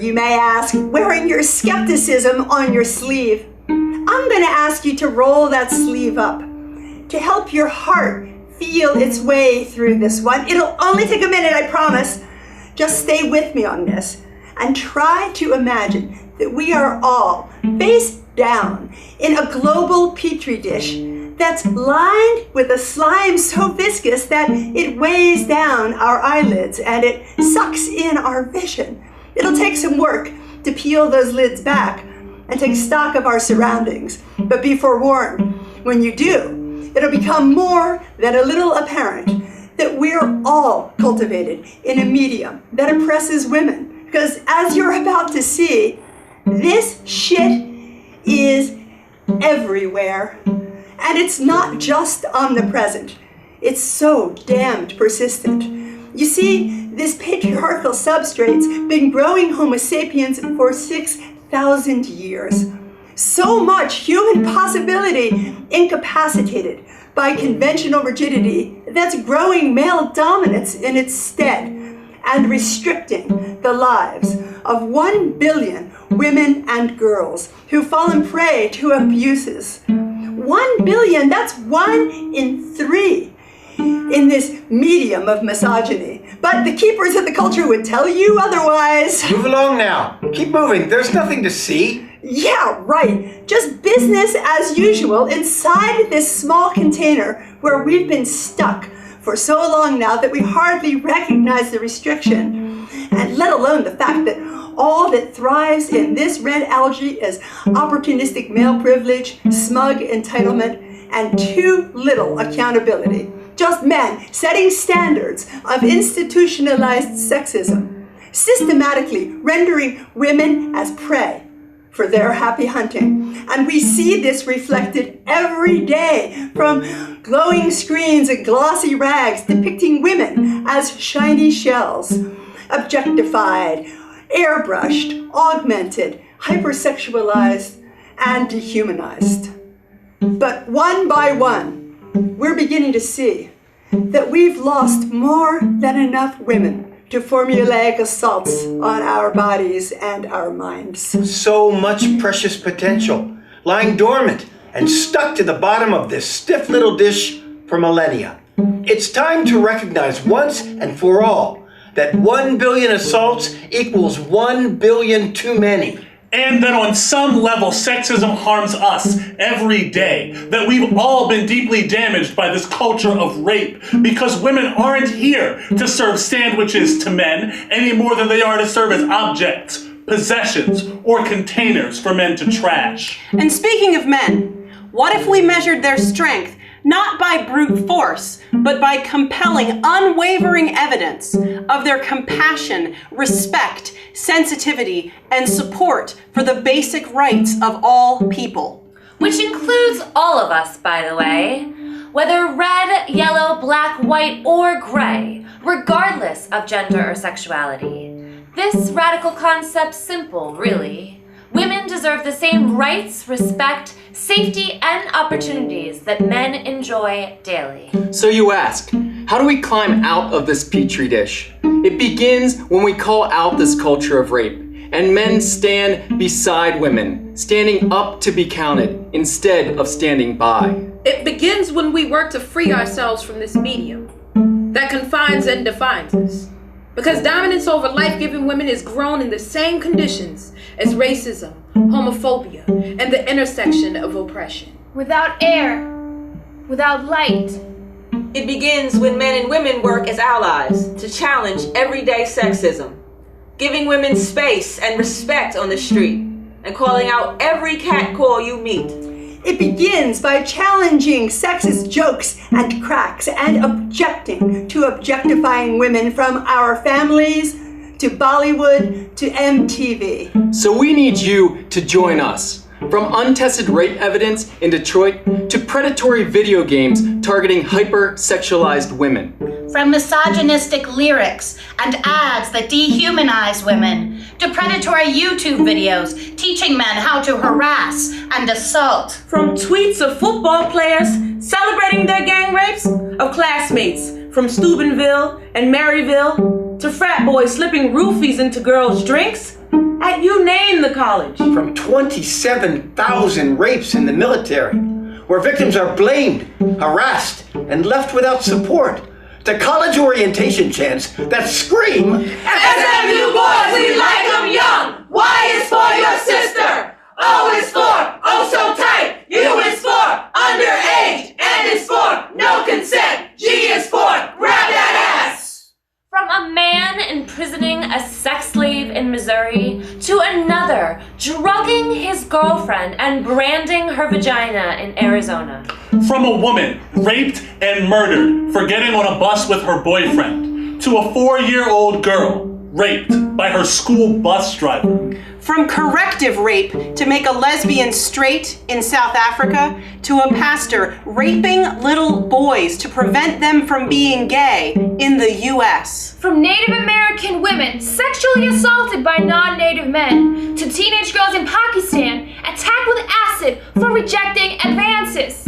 you may ask, wearing your skepticism on your sleeve. I'm going to ask you to roll that sleeve up to help your heart feel its way through this one. It'll only take a minute, I promise. Just stay with me on this and try to imagine that we are all face down in a global petri dish that's lined with a slime so viscous that it weighs down our eyelids and it sucks in our vision. It'll take some work to peel those lids back and take stock of our surroundings. But be forewarned, when you do, it'll become more than a little apparent that we're all cultivated in a medium that oppresses women. Because as you're about to see, this shit is everywhere. And it's not just omnipresent. It's so damned persistent. You see, this patriarchal substrate's been growing Homo sapiens for 6,000 years. So much human possibility incapacitated by conventional rigidity that's growing male dominance in its stead and restricting the lives of 1 billion women and girls who've fallen prey to abuses. 1 billion, that's 1 in 3 in this medium of misogyny. But the keepers of the culture would tell you otherwise. Move along now. Keep moving. There's nothing to see. Yeah, right. Just business as usual inside this small container where we've been stuck for so long now that we hardly recognize the restriction, and let alone the fact that all that thrives in this red algae is opportunistic male privilege, smug entitlement, and too little accountability. Just men setting standards of institutionalized sexism, systematically rendering women as prey for their happy hunting. And we see this reflected every day from glowing screens and glossy rags depicting women as shiny shells, objectified, airbrushed, augmented, hypersexualized, and dehumanized. But one by one, we're beginning to see that we've lost more than enough women to formulaic assaults on our bodies and our minds. So much precious potential lying dormant and stuck to the bottom of this stiff little dish for millennia. It's time to recognize once and for all that 1 billion assaults equals 1 billion too many. And that on some level, sexism harms us every day. That we've all been deeply damaged by this culture of rape because women aren't here to serve sandwiches to men any more than they are to serve as objects, possessions, or containers for men to trash. And speaking of men, what if we measured their strength not by brute force, but by compelling, unwavering evidence of their compassion, respect, sensitivity, and support for the basic rights of all people? Which includes all of us, by the way. Whether red, yellow, black, white, or gray, regardless of gender or sexuality. This radical concept's simple, really. Women deserve the same rights, respect, safety, and opportunities that men enjoy daily. So you ask, how do we climb out of this petri dish? It begins when we call out this culture of rape, and men stand beside women, standing up to be counted instead of standing by. It begins when we work to free ourselves from this medium that confines and defines us. Because dominance over life-giving women is grown in the same conditions as racism, homophobia, and the intersection of oppression. Without air, without light. It begins when men and women work as allies to challenge everyday sexism, giving women space and respect on the street, and calling out every catcall you meet. It begins by challenging sexist jokes and cracks and objecting to objectifying women from our families to Bollywood to MTV. So we need you to join us. From untested rape evidence in Detroit to predatory video games targeting hyper-sexualized women. From misogynistic lyrics and ads that dehumanize women to predatory YouTube videos teaching men how to harass and assault. From tweets of football players celebrating their gang rapes of classmates from Steubenville and Maryville to frat boys slipping roofies into girls' drinks. You name the college. From 27,000 rapes in the military, where victims are blamed, harassed, and left without support, to college orientation chants that scream, SMU boys, we like them young. Y is for your sister. O is for oh so tight. U is for underage. N is for no consent. G is for grab that ass. From a man imprisoning a sex slave in Missouri to another drugging his girlfriend and branding her vagina in Arizona. From a woman raped and murdered for getting on a bus with her boyfriend to a 4-year-old girl raped by her school bus driver. From corrective rape to make a lesbian straight in South Africa to a pastor raping little boys to prevent them from being gay in the US. From Native American women sexually assaulted by non-Native men to teenage girls in Pakistan attacked with acid for rejecting advances.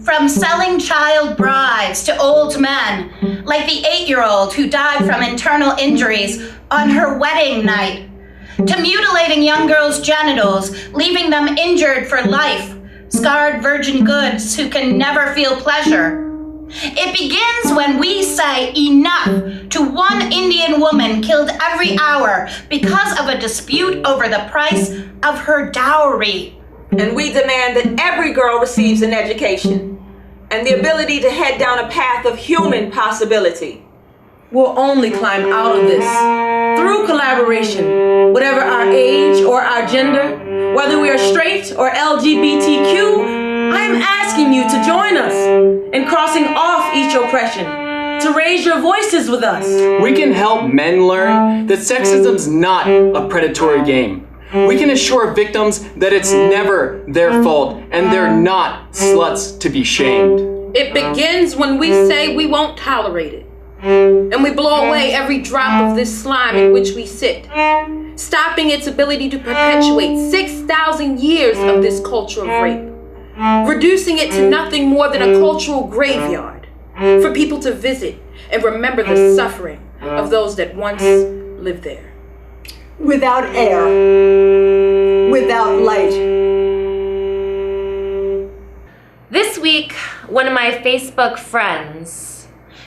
From selling child brides to old men, like the 8-year-old who died from internal injuries on her wedding night, to mutilating young girls' genitals, leaving them injured for life, scarred virgin goods who can never feel pleasure. It begins when we say enough to one Indian woman killed every hour because of a dispute over the price of her dowry. And we demand that every girl receives an education and the ability to head down a path of human possibility. We'll only climb out of this through collaboration, whatever our age or our gender, whether we are straight or LGBTQ. I am asking you to join us in crossing off each oppression, to raise your voices with us. We can help men learn that sexism's not a predatory game. We can assure victims that it's never their fault and they're not sluts to be shamed. It begins when we say we won't tolerate it. And we blow away every drop of this slime in which we sit, stopping its ability to perpetuate 6,000 years of this culture of rape, reducing it to nothing more than a cultural graveyard for people to visit and remember the suffering of those that once lived there. Without air, without light. This week, one of my Facebook friends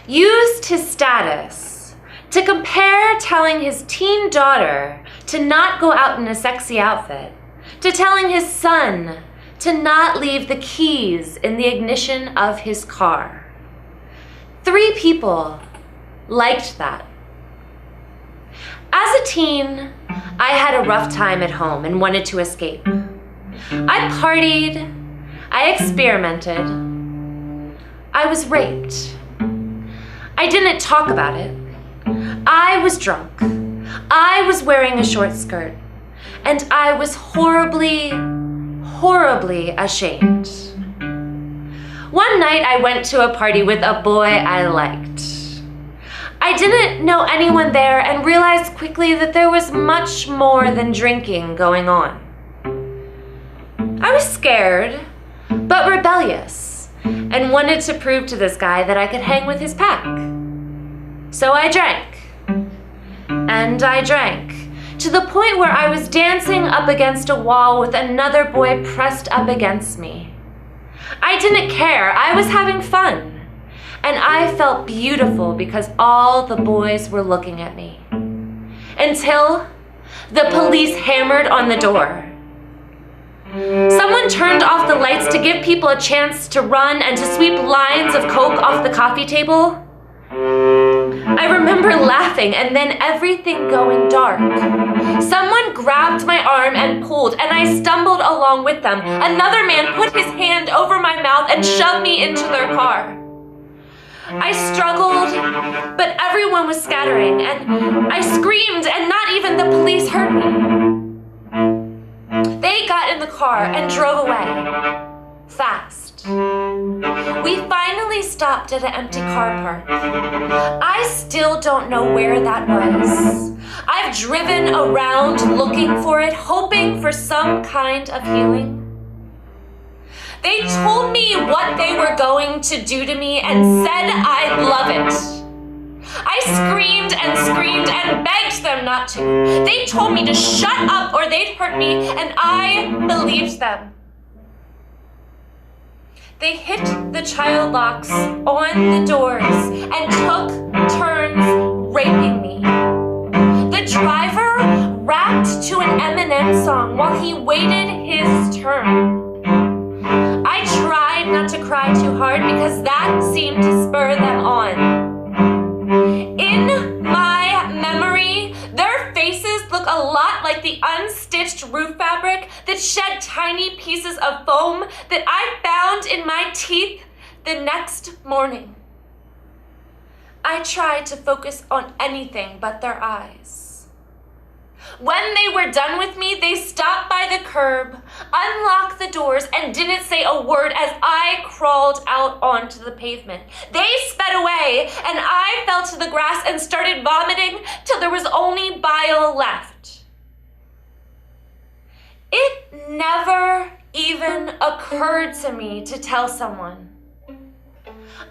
used his status to compare telling his teen daughter to not go out in a sexy outfit to telling his son to not leave the keys in the ignition of his car. 3 people liked that. As a teen, I had a rough time at home and wanted to escape. I partied, I experimented, I was raped. I didn't talk about it. I was drunk. I was wearing a short skirt. And I was horribly, horribly ashamed. One night I went to a party with a boy I liked. I didn't know anyone there and realized quickly that there was much more than drinking going on. I was scared, but rebellious, and wanted to prove to this guy that I could hang with his pack. So I drank. And I drank, to the point where I was dancing up against a wall with another boy pressed up against me. I didn't care, I was having fun. And I felt beautiful because all the boys were looking at me. Until the police hammered on the door. Someone turned off the lights to give people a chance to run and to sweep lines of Coke off the coffee table. I remember laughing and then everything going dark. Someone grabbed my arm and pulled, and I stumbled along with them. Another man put his hand over my mouth and shoved me into their car. I struggled, but everyone was scattering, and I screamed, and not even the police heard me. They got in the car and drove away. Fast. We finally stopped at an empty car park. I still don't know where that was. I've driven around looking for it, hoping for some kind of healing. They told me what they were going to do to me and said I'd love it. I screamed and screamed and begged them not to. They told me to shut up or they'd hurt me, and I believed them. They hit the child locks on the doors and took turns raping me. The driver rapped to an Eminem song while he waited his turn. I tried not to cry too hard because that seemed to spur them on. In my memory, their faces look a lot like the unstitched roof fabric that shed tiny pieces of foam that I found in my teeth the next morning. I tried to focus on anything but their eyes. When they were done with me, they stopped by the curb, unlocked the doors, and didn't say a word as I crawled out onto the pavement. They sped away, and I fell to the grass and started vomiting till there was only bile left. It never even occurred to me to tell someone.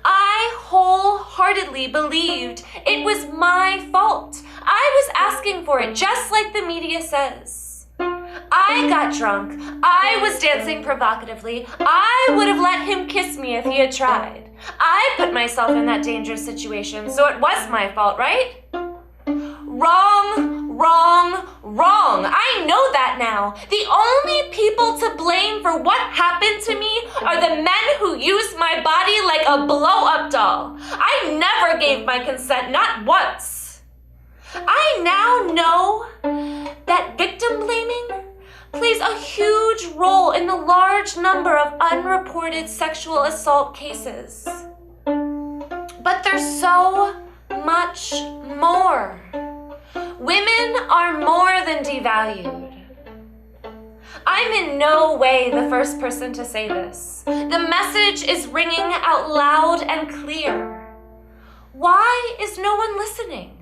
I wholeheartedly believed it was my fault. I was asking for it, just like the media says. I got drunk. I was dancing provocatively. I would have let him kiss me if he had tried. I put myself in that dangerous situation, so it was my fault, right? Wrong, wrong, wrong. I know that now. The only people to blame for what happened to me are the men who used my body like a blow-up doll. I never gave my consent, not once. I now know that victim blaming plays a huge role in the large number of unreported sexual assault cases. But there's so much more. Women are more than devalued. I'm in no way the first person to say this. The message is ringing out loud and clear. Why is no one listening?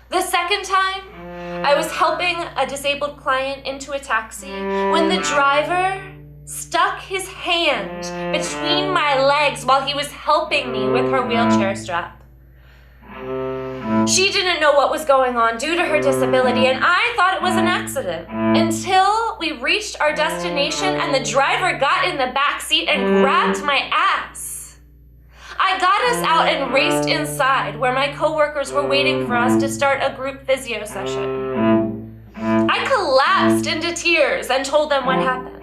The second time, I was helping a disabled client into a taxi when the driver stuck his hand between my legs while he was helping me with her wheelchair strap. She didn't know what was going on due to her disability, and I thought it was an accident. Until we reached our destination and the driver got in the back seat and grabbed my ass. I got us out and raced inside where my coworkers were waiting for us to start a group physio session. I collapsed into tears and told them what happened.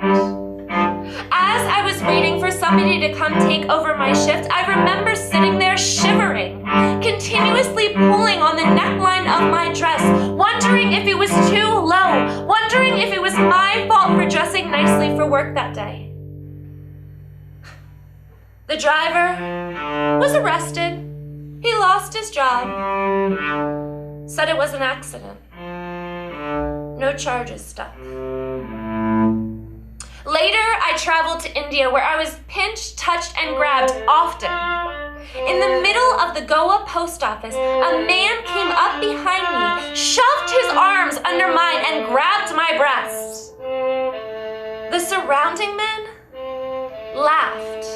As I was waiting for somebody to come take over my shift, I remember sitting there shivering, continuously pulling on the neckline of my dress, wondering if it was too low, wondering if it was my fault for dressing nicely for work that day. The driver was arrested. He lost his job. Said it was an accident. No charges stuck. Later, I traveled to India where I was pinched, touched, and grabbed often. In the middle of the Goa post office, a man came up behind me, shoved his arms under mine, and grabbed my breasts. The surrounding men laughed.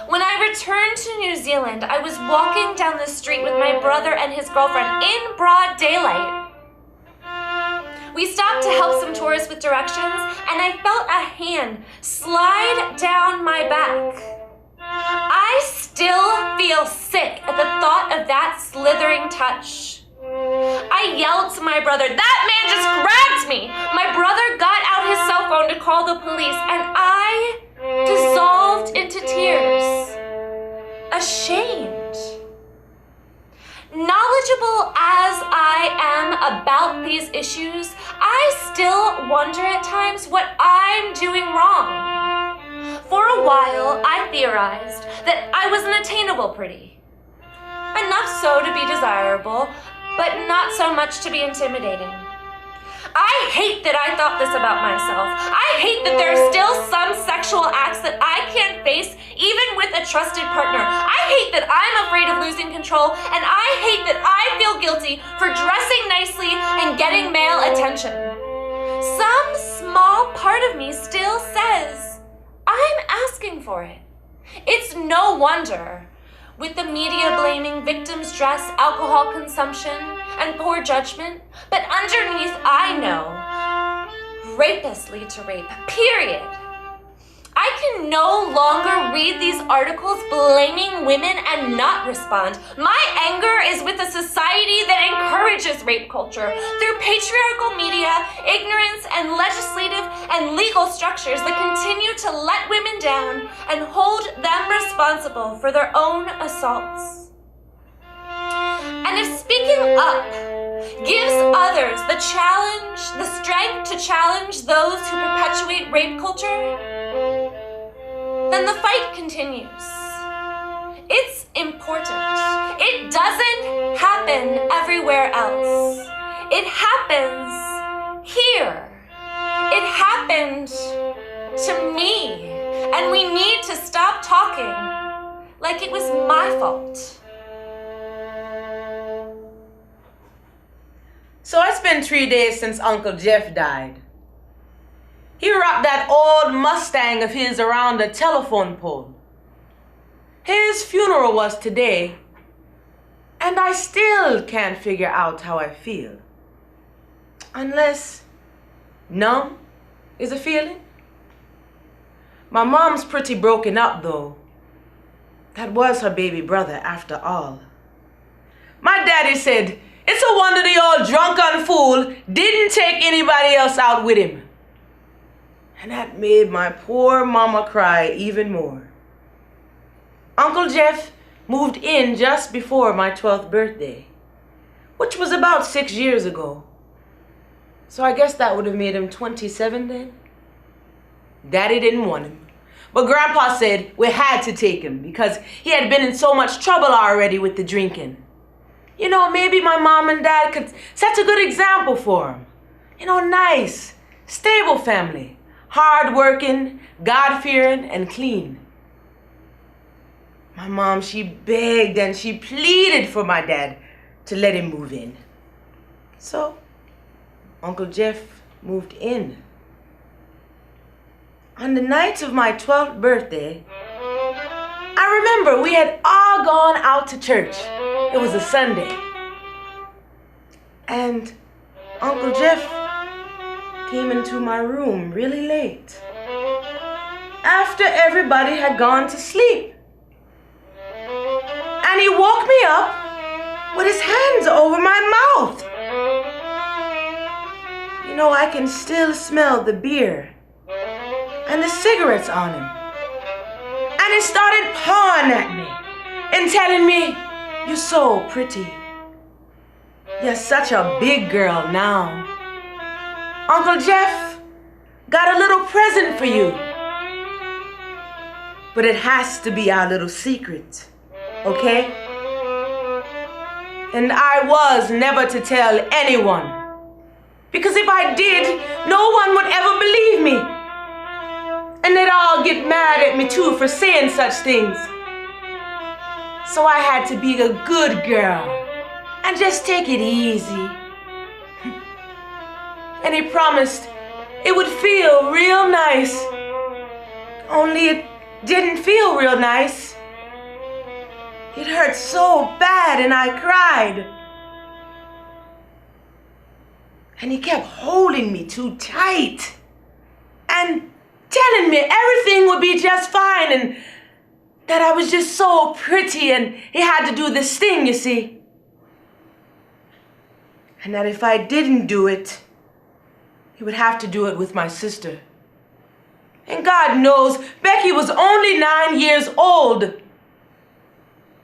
When I returned to New Zealand, I was walking down the street with my brother and his girlfriend in broad daylight. We stopped to help some tourists with directions, and I felt a hand slide down my back. I still feel sick at the thought of that slithering touch. I yelled to my brother, "That man just grabbed me!" My brother got out his cell phone to call the police, and I dissolved into tears, ashamed. Knowledgeable as I am about these issues, I still wonder at times what I'm doing wrong. For a while, I theorized that I was an attainable pretty. Enough so to be desirable, but not so much to be intimidating. I hate that I thought this about myself. I hate that there are still some sexual acts that I can't face, even with a trusted partner. I hate that I'm afraid of losing control, and I hate that I feel guilty for dressing nicely and getting male attention. Some small part of me still says, I'm asking for it. It's no wonder with the media blaming victims' dress, alcohol consumption, and poor judgment. But underneath, I know rapists lead to rape, period. I can no longer read these articles blaming women and not respond. My anger is with a society that encourages rape culture through patriarchal media, ignorance, and legislative and legal structures that continue to let women down and hold them responsible for their own assaults. And if speaking up gives others the strength to challenge those who perpetuate rape culture, then the fight continues. It's important. It doesn't happen everywhere else. It happens here. It happened to me. And we need to stop talking like it was my fault. So it's been 3 days since Uncle Jeff died. He rocked that old Mustang of his around the telephone pole. His funeral was today, and I still can't figure out how I feel. Unless numb is a feeling. My mom's pretty broken up though. That was her baby brother after all. My daddy said, it's a wonder the old drunken fool didn't take anybody else out with him. And that made my poor mama cry even more. Uncle Jeff moved in just before my 12th birthday, which was about 6 years ago. So I guess that would have made him 27 then. Daddy didn't want him, but Grandpa said we had to take him because he had been in so much trouble already with the drinking. You know, maybe my mom and dad could set a good example for him. You know, nice, stable family. Hard-working, God-fearing, and clean. My mom, she begged and she pleaded for my dad to let him move in. So, Uncle Jeff moved in. On the night of my 12th birthday, I remember we had all gone out to church. It was a Sunday. And Uncle Jeff came into my room really late, after everybody had gone to sleep. And he woke me up with his hands over my mouth. You know, I can still smell the beer and the cigarettes on him. And he started pawing at me and telling me, you're so pretty. You're such a big girl now. Uncle Jeff got a little present for you. But it has to be our little secret, okay? And I was never to tell anyone. Because if I did, no one would ever believe me. And they'd all get mad at me too for saying such things. So I had to be a good girl and just take it easy. And he promised it would feel real nice. Only it didn't feel real nice. It hurt so bad and I cried. And he kept holding me too tight and telling me everything would be just fine and that I was just so pretty and he had to do this thing, you see. And that if I didn't do it, he would have to do it with my sister. And God knows, Becky was only 9 years old.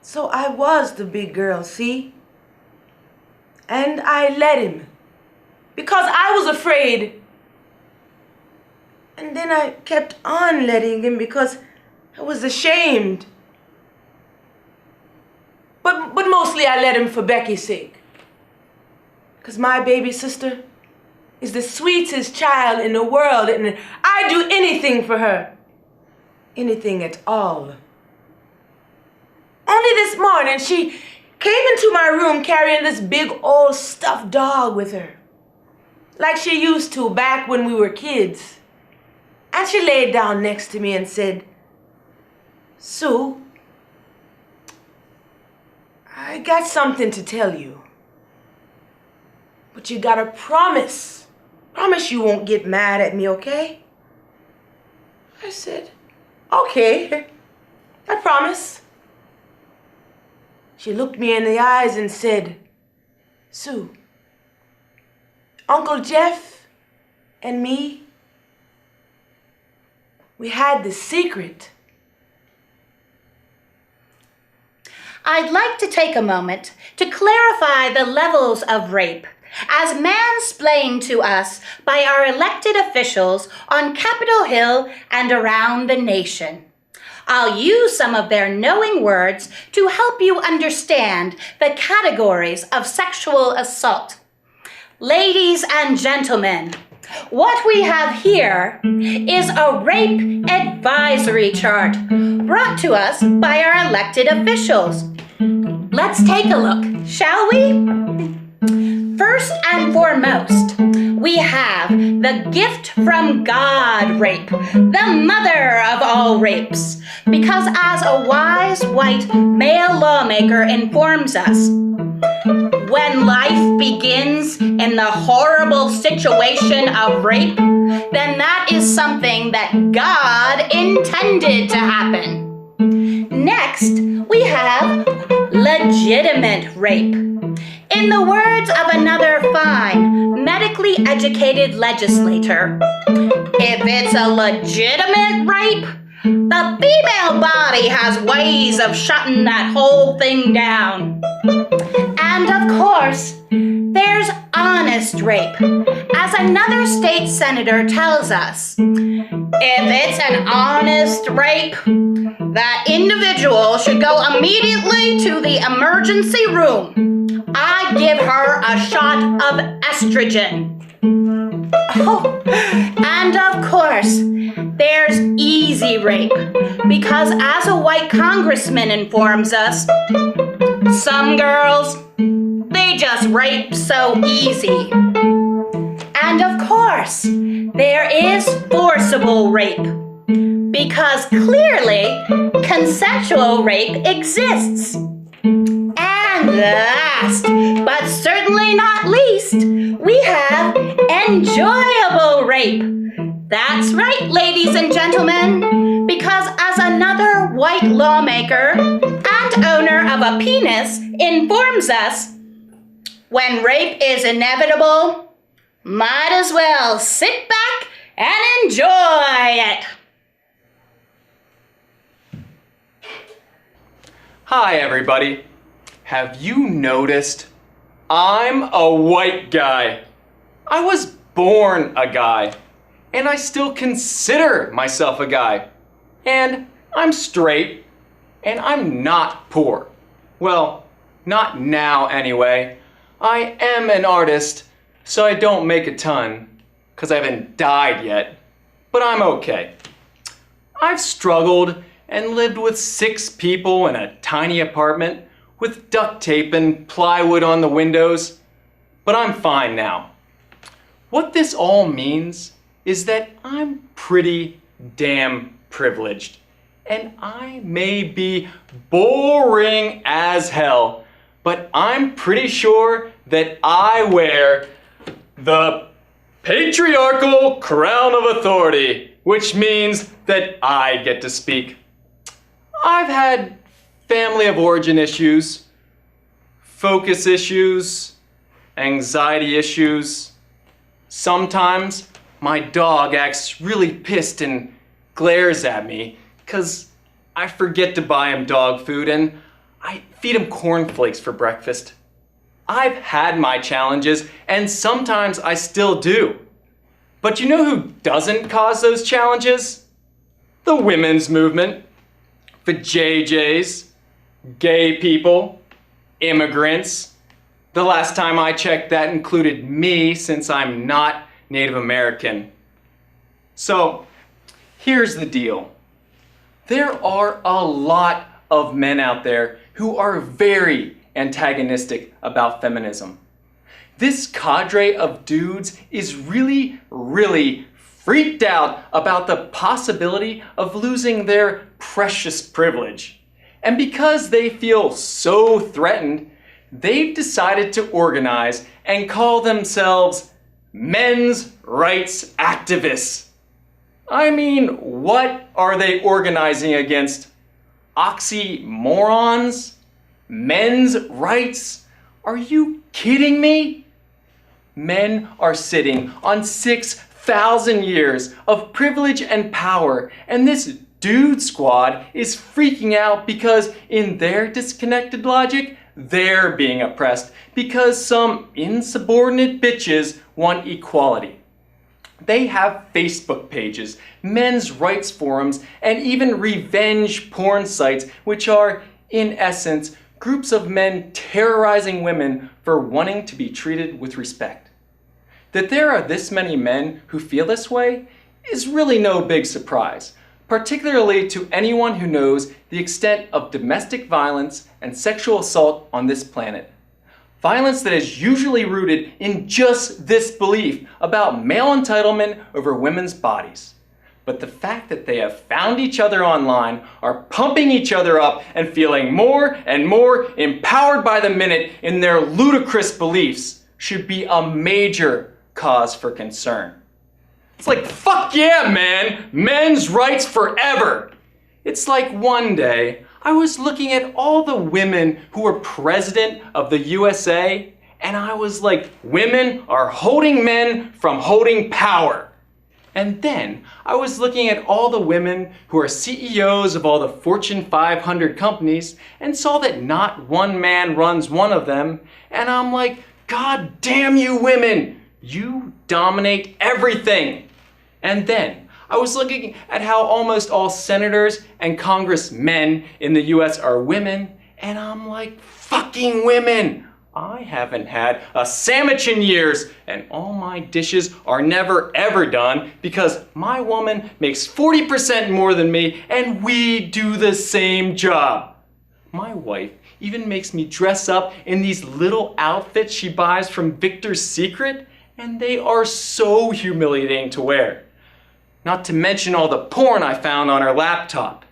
So I was the big girl, see? And I let him. Because I was afraid. And then I kept on letting him because I was ashamed. But mostly I let him for Becky's sake. Because my baby sister is the sweetest child in the world, and I'd do anything for her. Anything at all. Only this morning, she came into my room carrying this big old stuffed dog with her. Like she used to back when we were kids. And she laid down next to me and said, Sue, I got something to tell you. But you gotta promise. Promise you won't get mad at me, okay? I said, okay, I promise. She looked me in the eyes and said, Sue, Uncle Jeff and me, we had the secret. I'd like to take a moment to clarify the levels of rape as mansplained to us by our elected officials on Capitol Hill and around the nation. I'll use some of their knowing words to help you understand the categories of sexual assault. Ladies and gentlemen, what we have here is a rape advisory chart brought to us by our elected officials. Let's take a look, shall we? First and foremost, we have the gift from God rape, the mother of all rapes, because as a wise white male lawmaker informs us, when life begins in the horrible situation of rape, then that is something that God intended to happen. Next, we have legitimate rape. In the words of another fine, medically educated legislator, if it's a legitimate rape, the female body has ways of shutting that whole thing down. And of course, there's honest rape. As another state senator tells us, if it's an honest rape, that individual should go immediately to the emergency room. I give her a shot of estrogen. Oh, and of course, there's easy rape, because as a white congressman informs us, some girls, they just rape so easy. And of course, there is forcible rape, because clearly consensual rape exists. And last, but certainly not least, we have enjoyable rape. That's right, ladies and gentlemen, because as another white lawmaker and owner of a penis informs us, when rape is inevitable, might as well sit back and enjoy it. Hi, everybody. Have you noticed I'm a white guy? I was born a guy, and I still consider myself a guy. And I'm straight, and I'm not poor. Well, not now anyway. I am an artist, so I don't make a ton, 'cause I haven't died yet, but I'm okay. I've struggled and lived with 6 people in a tiny apartment with duct tape and plywood on the windows, but I'm fine now. What this all means is that I'm pretty damn privileged, and I may be boring as hell, but I'm pretty sure that I wear the patriarchal crown of authority, which means that I get to speak. I've had family of origin issues, focus issues, anxiety issues. Sometimes my dog acts really pissed and glares at me because I forget to buy him dog food and I feed him cornflakes for breakfast. I've had my challenges and sometimes I still do. But you know who doesn't cause those challenges? The women's movement. The JJs, gay people, immigrants. The last time I checked, that included me since I'm not Native American. So, here's the deal. There are a lot of men out there who are very antagonistic about feminism. This cadre of dudes is really freaked out about the possibility of losing their precious privilege. And because they feel so threatened, they've decided to organize and call themselves men's rights activists. I mean, what are they organizing against? Oxymorons? Men's rights? Are you kidding me? Men are sitting on 6,000 years of privilege and power, and this dude squad is freaking out because in their disconnected logic, they're being oppressed because some insubordinate bitches want equality. They have Facebook pages, men's rights forums, and even revenge porn sites, which are, in essence, groups of men terrorizing women for wanting to be treated with respect. That there are this many men who feel this way is really no big surprise, particularly to anyone who knows the extent of domestic violence and sexual assault on this planet. Violence that is usually rooted in just this belief about male entitlement over women's bodies. But the fact that they have found each other online, are pumping each other up, and feeling more and more empowered by the minute in their ludicrous beliefs should be a major cause for concern. It's like, fuck yeah, man! Men's rights forever! It's like one day, I was looking at all the women who were president of the USA, and I was like, women are holding men from holding power. And then I was looking at all the women who are CEOs of all the Fortune 500 companies and saw that not one man runs one of them, and I'm like, God damn you women! You dominate everything! And then I was looking at how almost all senators and congressmen in the US are women, and I'm like, fucking women! I haven't had a sandwich in years, and all my dishes are never ever done because my woman makes 40% more than me, and we do the same job. My wife even makes me dress up in these little outfits she buys from Victor's Secret, and they are so humiliating to wear. Not to mention all the porn I found on her laptop.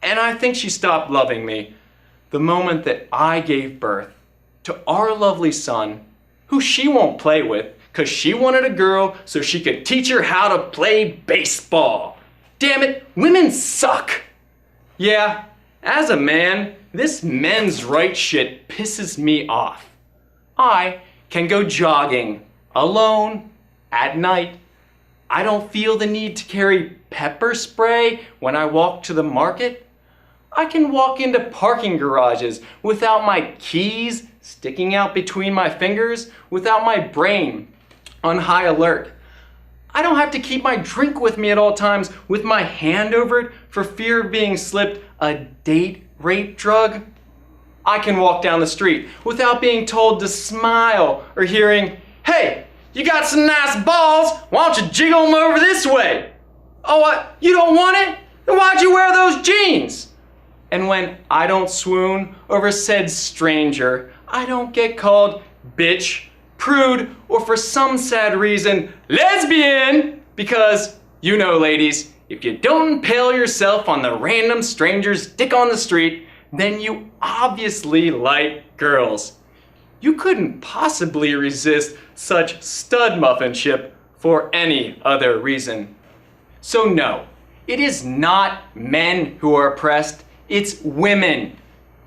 And I think she stopped loving me the moment that I gave birth to our lovely son, who she won't play with because she wanted a girl so she could teach her how to play baseball. Damn it, women suck. Yeah, as a man, this men's rights shit pisses me off. I can go jogging alone at night. I don't feel the need to carry pepper spray when I walk to the market. I can walk into parking garages without my keys sticking out between my fingers, without my brain on high alert. I don't have to keep my drink with me at all times with my hand over it for fear of being slipped a date rape drug. I can walk down the street without being told to smile or hearing, hey, you got some nice balls, why don't you jiggle them over this way? Oh, what, you don't want it? Then why'd you wear those jeans? And when I don't swoon over said stranger, I don't get called bitch, prude, or for some sad reason, lesbian, because, you know ladies, if you don't impale yourself on the random stranger's dick on the street, then you obviously like girls. You couldn't possibly resist such stud muffinship for any other reason. So no, it is not men who are oppressed, it's women.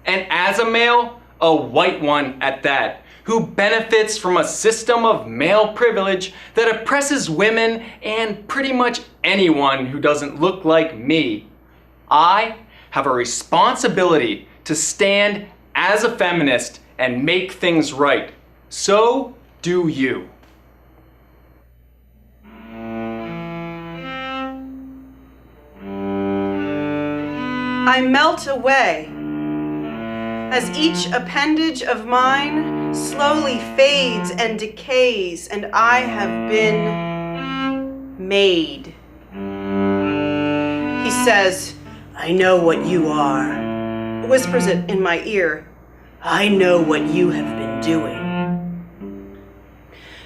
And as a male, a white one at that, who benefits from a system of male privilege that oppresses women and pretty much anyone who doesn't look like me. I have a responsibility to stand as a feminist and make things right. So do you. I melt away as each appendage of mine slowly fades and decays, and I have been made. He says, I know what you are, whispers it in my ear. I know what you have been doing.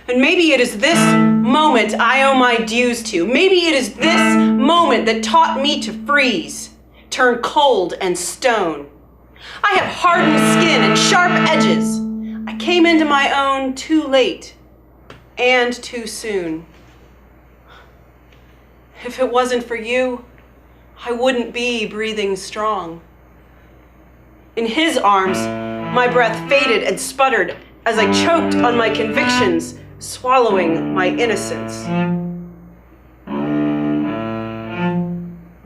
And maybe it is this moment I owe my dues to. Maybe it is this moment that taught me to freeze, turn cold and stone. I have hardened skin and sharp edges. I came into my own too late and too soon. If it wasn't for you, I wouldn't be breathing strong. In his arms, my breath faded and sputtered as I choked on my convictions, swallowing my innocence.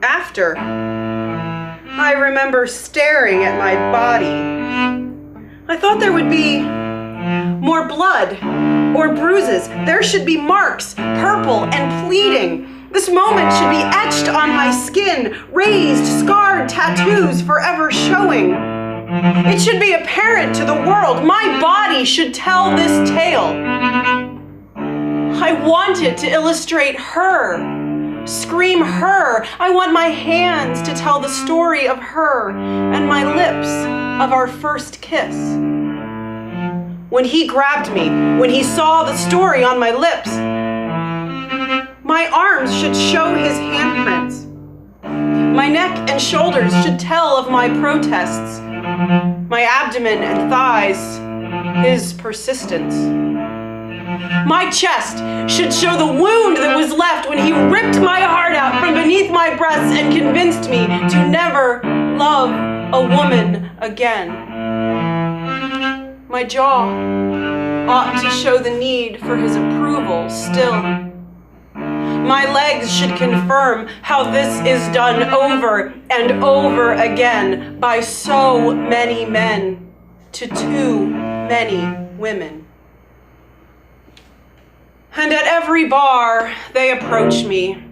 After, I remember staring at my body. I thought there would be more blood or bruises. There should be marks, purple and pleading. This moment should be etched on my skin, raised, scarred tattoos forever showing. It should be apparent to the world. My body should tell this tale. I wanted to illustrate her, scream her. I want my hands to tell the story of her and my lips of our first kiss. When he grabbed me, when he saw the story on my lips, my arms should show his handprints. My neck and shoulders should tell of my protests. My abdomen and thighs, his persistence. My chest should show the wound that was left when he ripped my heart out from beneath my breasts and convinced me to never love a woman again. My jaw ought to show the need for his approval still. My legs should confirm how this is done over and over again by so many men to too many women. And at every bar, they approach me,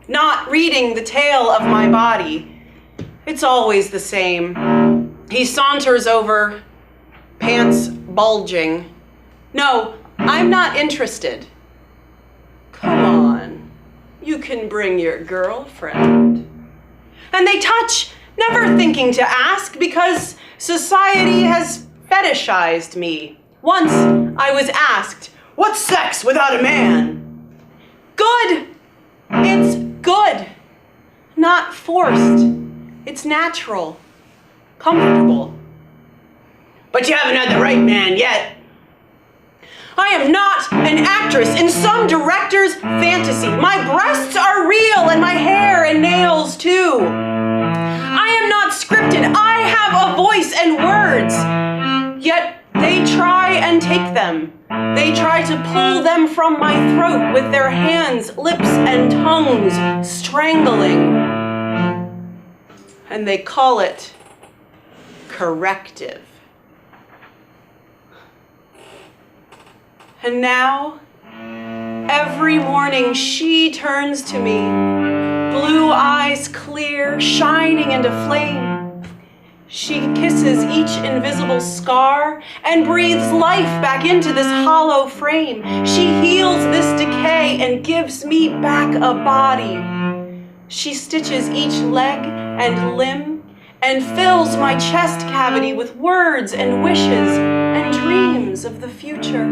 not reading the tale of my body. It's always the same. He saunters over, pants bulging. No, I'm not interested. Come on. You can bring your girlfriend. And they touch, never thinking to ask, because society has fetishized me. Once I was asked, "What's sex without a man?" Good. It's good. Not forced. It's natural. Comfortable. But you haven't had the right man yet. I am not an actress in some director's fantasy. My breasts are real and my hair and nails too. I am not scripted. I have a voice and words. Yet they try and take them. They try to pull them from my throat with their hands, lips, and tongues, strangling. And they call it corrective. And now, every morning she turns to me, blue eyes clear, shining into flame. She kisses each invisible scar and breathes life back into this hollow frame. She heals this decay and gives me back a body. She stitches each leg and limb and fills my chest cavity with words and wishes and dreams of the future.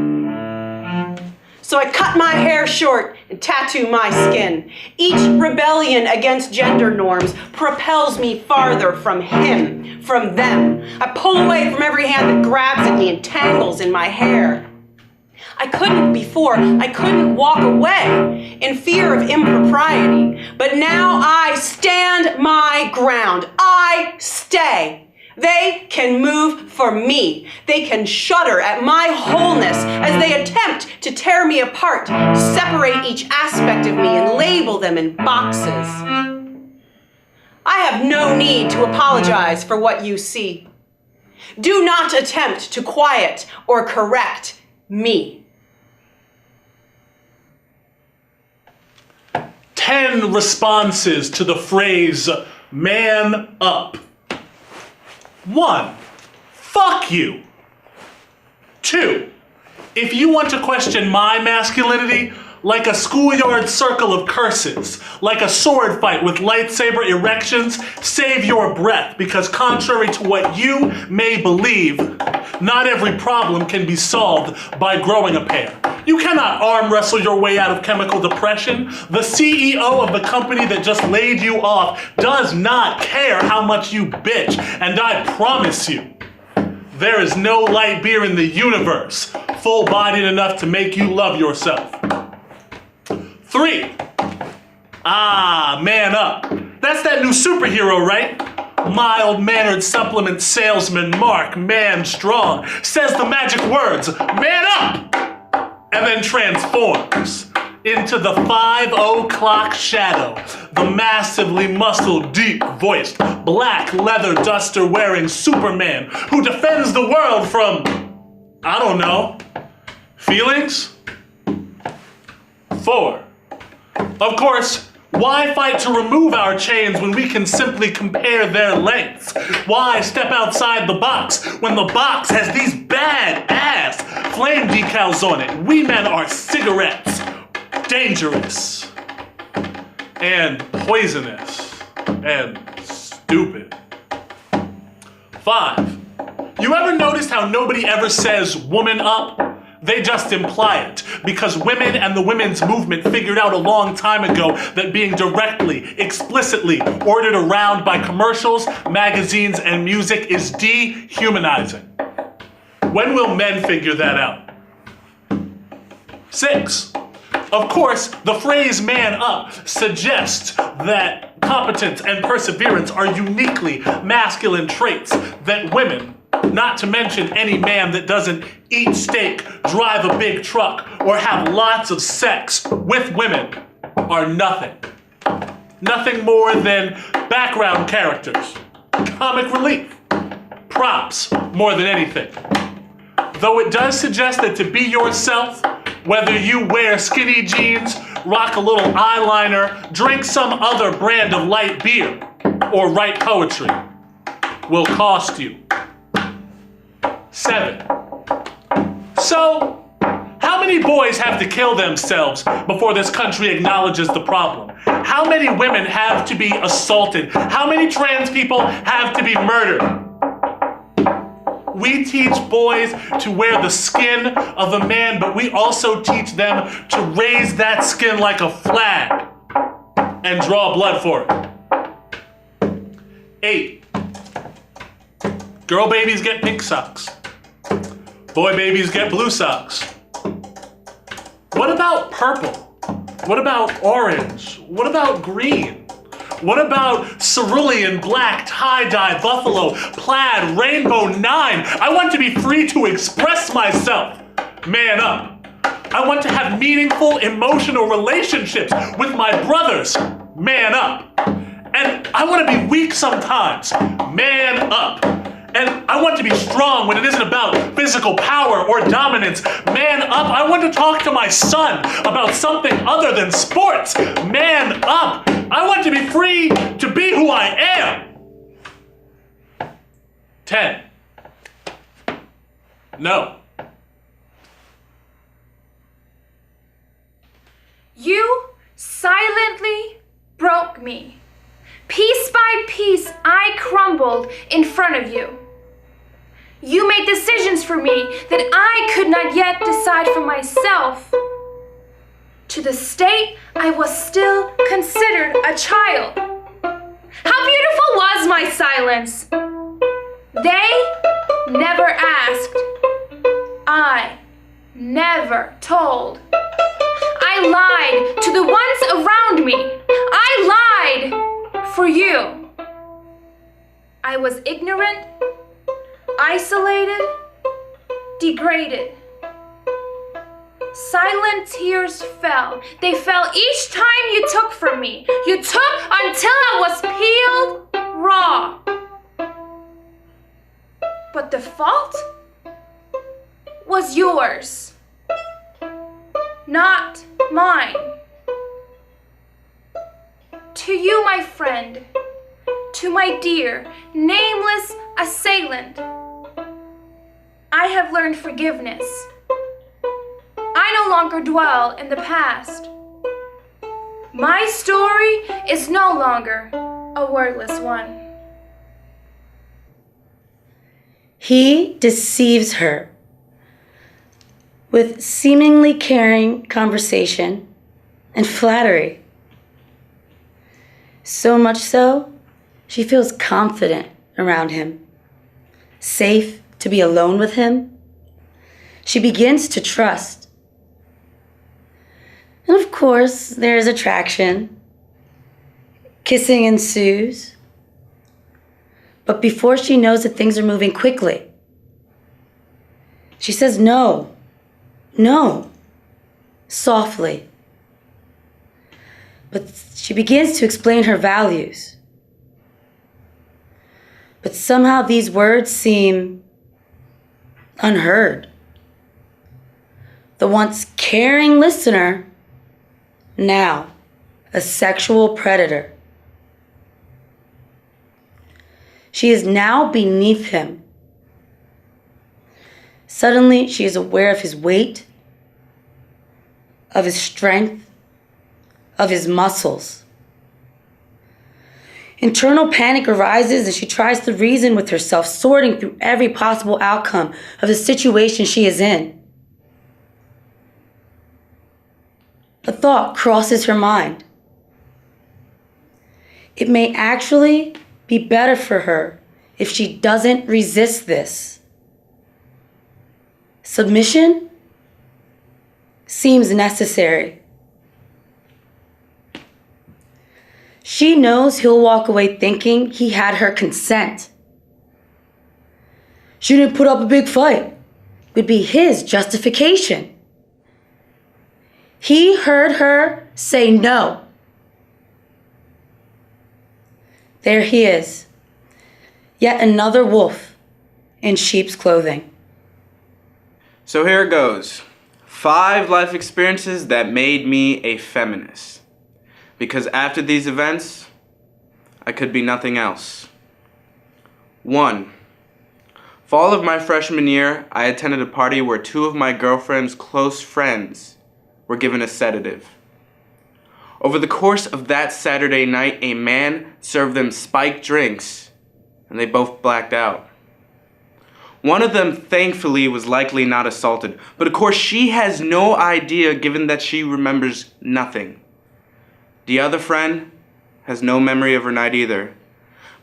So I cut my hair short and tattoo my skin. Each rebellion against gender norms propels me farther from him, from them. I pull away from every hand that grabs at me and tangles in my hair. I couldn't before. I couldn't walk away in fear of impropriety. But now I stand my ground. I stay. They can move for me. They can shudder at my wholeness as they attempt to tear me apart, separate each aspect of me and label them in boxes. I have no need to apologize for what you see. Do not attempt to quiet or correct me. 10 responses to the phrase, man up. 1, fuck you. 2, if you want to question my masculinity, like a schoolyard circle of curses, like a sword fight with lightsaber erections, save your breath, because contrary to what you may believe, not every problem can be solved by growing a pair. You cannot arm wrestle your way out of chemical depression. The CEO of the company that just laid you off does not care how much you bitch, and I promise you, there is no light beer in the universe full-bodied enough to make you love yourself. 3. Man Up. That's that new superhero, right? Mild-mannered supplement salesman Mark Man Strong says the magic words, "Man up!" and then transforms into the 5 o'clock shadow, the massively muscled, deep-voiced, black leather duster-wearing Superman who defends the world from, I don't know, feelings? 4. Of course, why fight to remove our chains when we can simply compare their lengths? Why step outside the box when the box has these bad-ass flame decals on it? We men are cigarettes, dangerous, and poisonous, and stupid. 5. You ever noticed how nobody ever says woman up? They just imply it, because women and the women's movement figured out a long time ago that being directly, explicitly ordered around by commercials, magazines, and music is dehumanizing. When will men figure that out? 6. Of course, the phrase man up suggests that competence and perseverance are uniquely masculine traits that women, not to mention any man that doesn't eat steak, drive a big truck, or have lots of sex with women, are nothing. Nothing more than background characters, comic relief, props more than anything. Though it does suggest that to be yourself, whether you wear skinny jeans, rock a little eyeliner, drink some other brand of light beer, or write poetry, will cost you. 7. So, how many boys have to kill themselves before this country acknowledges the problem? How many women have to be assaulted? How many trans people have to be murdered? We teach boys to wear the skin of a man, but we also teach them to raise that skin like a flag and draw blood for it. 8. Girl babies get pink socks. Boy babies get blue socks. What about purple? What about orange? What about green? What about cerulean, black, tie-dye, buffalo, plaid, rainbow 9? I want to be free to express myself. Man up. I want to have meaningful emotional relationships with my brothers. Man up. And I want to be weak sometimes. Man up. And I want to be strong when it isn't about physical power or dominance. Man up. I want to talk to my son about something other than sports. Man up. I want to be free to be who I am. 10. No. You silently broke me. Piece by piece, I crumbled in front of you. You made decisions for me that I could not yet decide for myself. To the state, I was still considered a child. How beautiful was my silence? They never asked. I never told. I lied to the ones around me. I lied for you. I was ignorant, isolated, degraded. Silent tears fell. They fell each time you took from me. You took until I was peeled raw. But the fault was yours, not mine. To you, my friend, to my dear, nameless assailant, I have learned forgiveness. I no longer dwell in the past. My story is no longer a wordless one. He deceives her. with seemingly caring conversation and flattery. So much so, she feels confident around him, safe to be alone with him. She begins to trust. And of course, there is attraction. Kissing ensues. But before she knows that things are moving quickly, she says no, softly. But she begins to explain her values. But somehow these words seem unheard. The once caring listener, now a sexual predator. She is now beneath him. Suddenly, she is aware of his weight, of his strength, of his muscles. Internal panic arises as she tries to reason with herself, sorting through every possible outcome of the situation she is in. A thought crosses her mind. It may actually be better for her if she doesn't resist this. Submission seems necessary. She knows he'll walk away thinking he had her consent. She didn't put up a big fight, would be his justification. He heard her say no. There he is, yet another wolf in sheep's clothing. So here it goes. 5 life experiences that made me a feminist. Because after these events, I could be nothing else. 1. Fall of my freshman year, I attended a party where 2 of my girlfriend's close friends were given a sedative. Over the course of that Saturday night, a man served them spiked drinks, and they both blacked out. One of them, thankfully, was likely not assaulted, but of course she has no idea given that she remembers nothing. The other friend has no memory of her night either,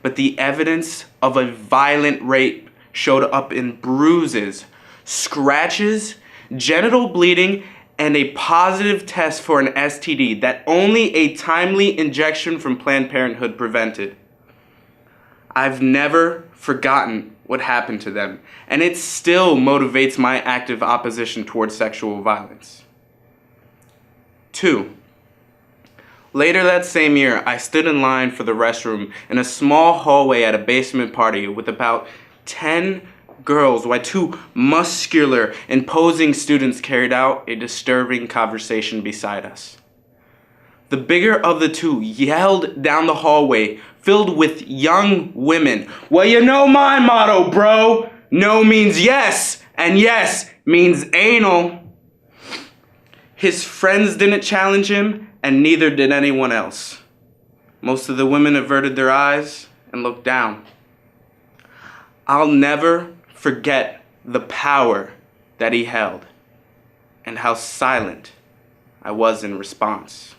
but the evidence of a violent rape showed up in bruises, scratches, genital bleeding, and a positive test for an STD that only a timely injection from Planned Parenthood prevented. I've never forgotten what happened to them, and it still motivates my active opposition towards sexual violence. 2. Later that same year, I stood in line for the restroom in a small hallway at a basement party with about 10 girls while 2 muscular, imposing students carried out a disturbing conversation beside us. The bigger of the 2 yelled down the hallway, filled with young women, "Well, you know my motto, bro. No means yes, and yes means anal." His friends didn't challenge him, and neither did anyone else. Most of the women averted their eyes and looked down. I'll never forget the power that he held and how silent I was in response.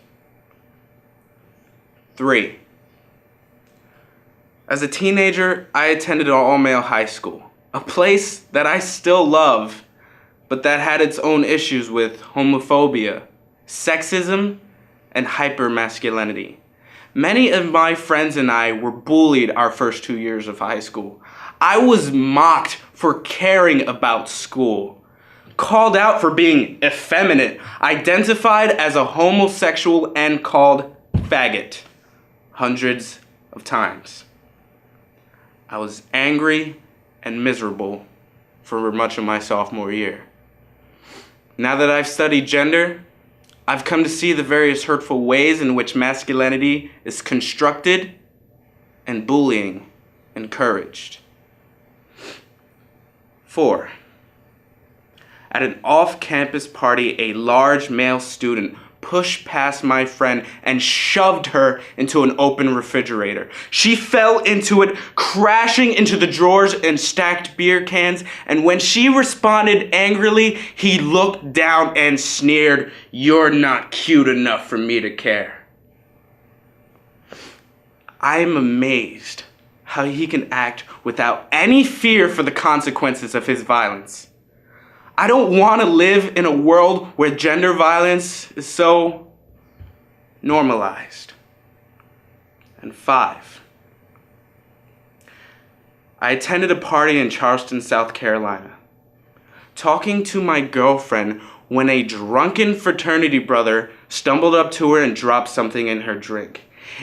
3. As a teenager, I attended an all-male high school, a place that I still love, but that had its own issues with homophobia, sexism, and hypermasculinity. Many of my friends and I were bullied our first 2 years of high school. I was mocked for caring about school, called out for being effeminate, identified as a homosexual, and called faggot hundreds of times. I was angry and miserable for much of my sophomore year. Now that I've studied gender, I've come to see the various hurtful ways in which masculinity is constructed and bullying encouraged. 4. At an off-campus party, a large male student pushed past my friend and shoved her into an open refrigerator. She fell into it, crashing into the drawers and stacked beer cans, and when she responded angrily, he looked down and sneered, "You're not cute enough for me to care." I am amazed how he can act without any fear for the consequences of his violence. I don't want to live in a world where gender violence is so normalized. And 5, I attended a party in Charleston, South Carolina, talking to my girlfriend when a drunken fraternity brother stumbled up to her and dropped something in her drink.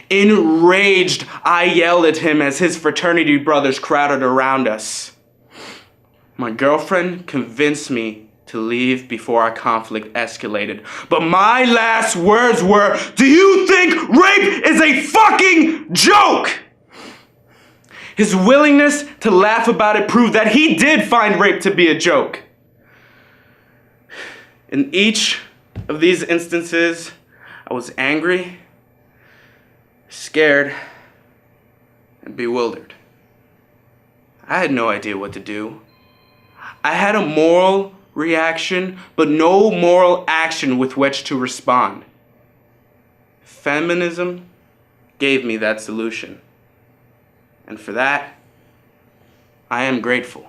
Enraged, I yelled at him as his fraternity brothers crowded around us. My girlfriend convinced me to leave before our conflict escalated. But my last words were, "Do you think rape is a fucking joke?" His willingness to laugh about it proved that he did find rape to be a joke. In each of these instances, I was angry, scared, and bewildered. I had no idea what to do. I had a moral reaction, but no moral action with which to respond. Feminism gave me that solution. And for that, I am grateful.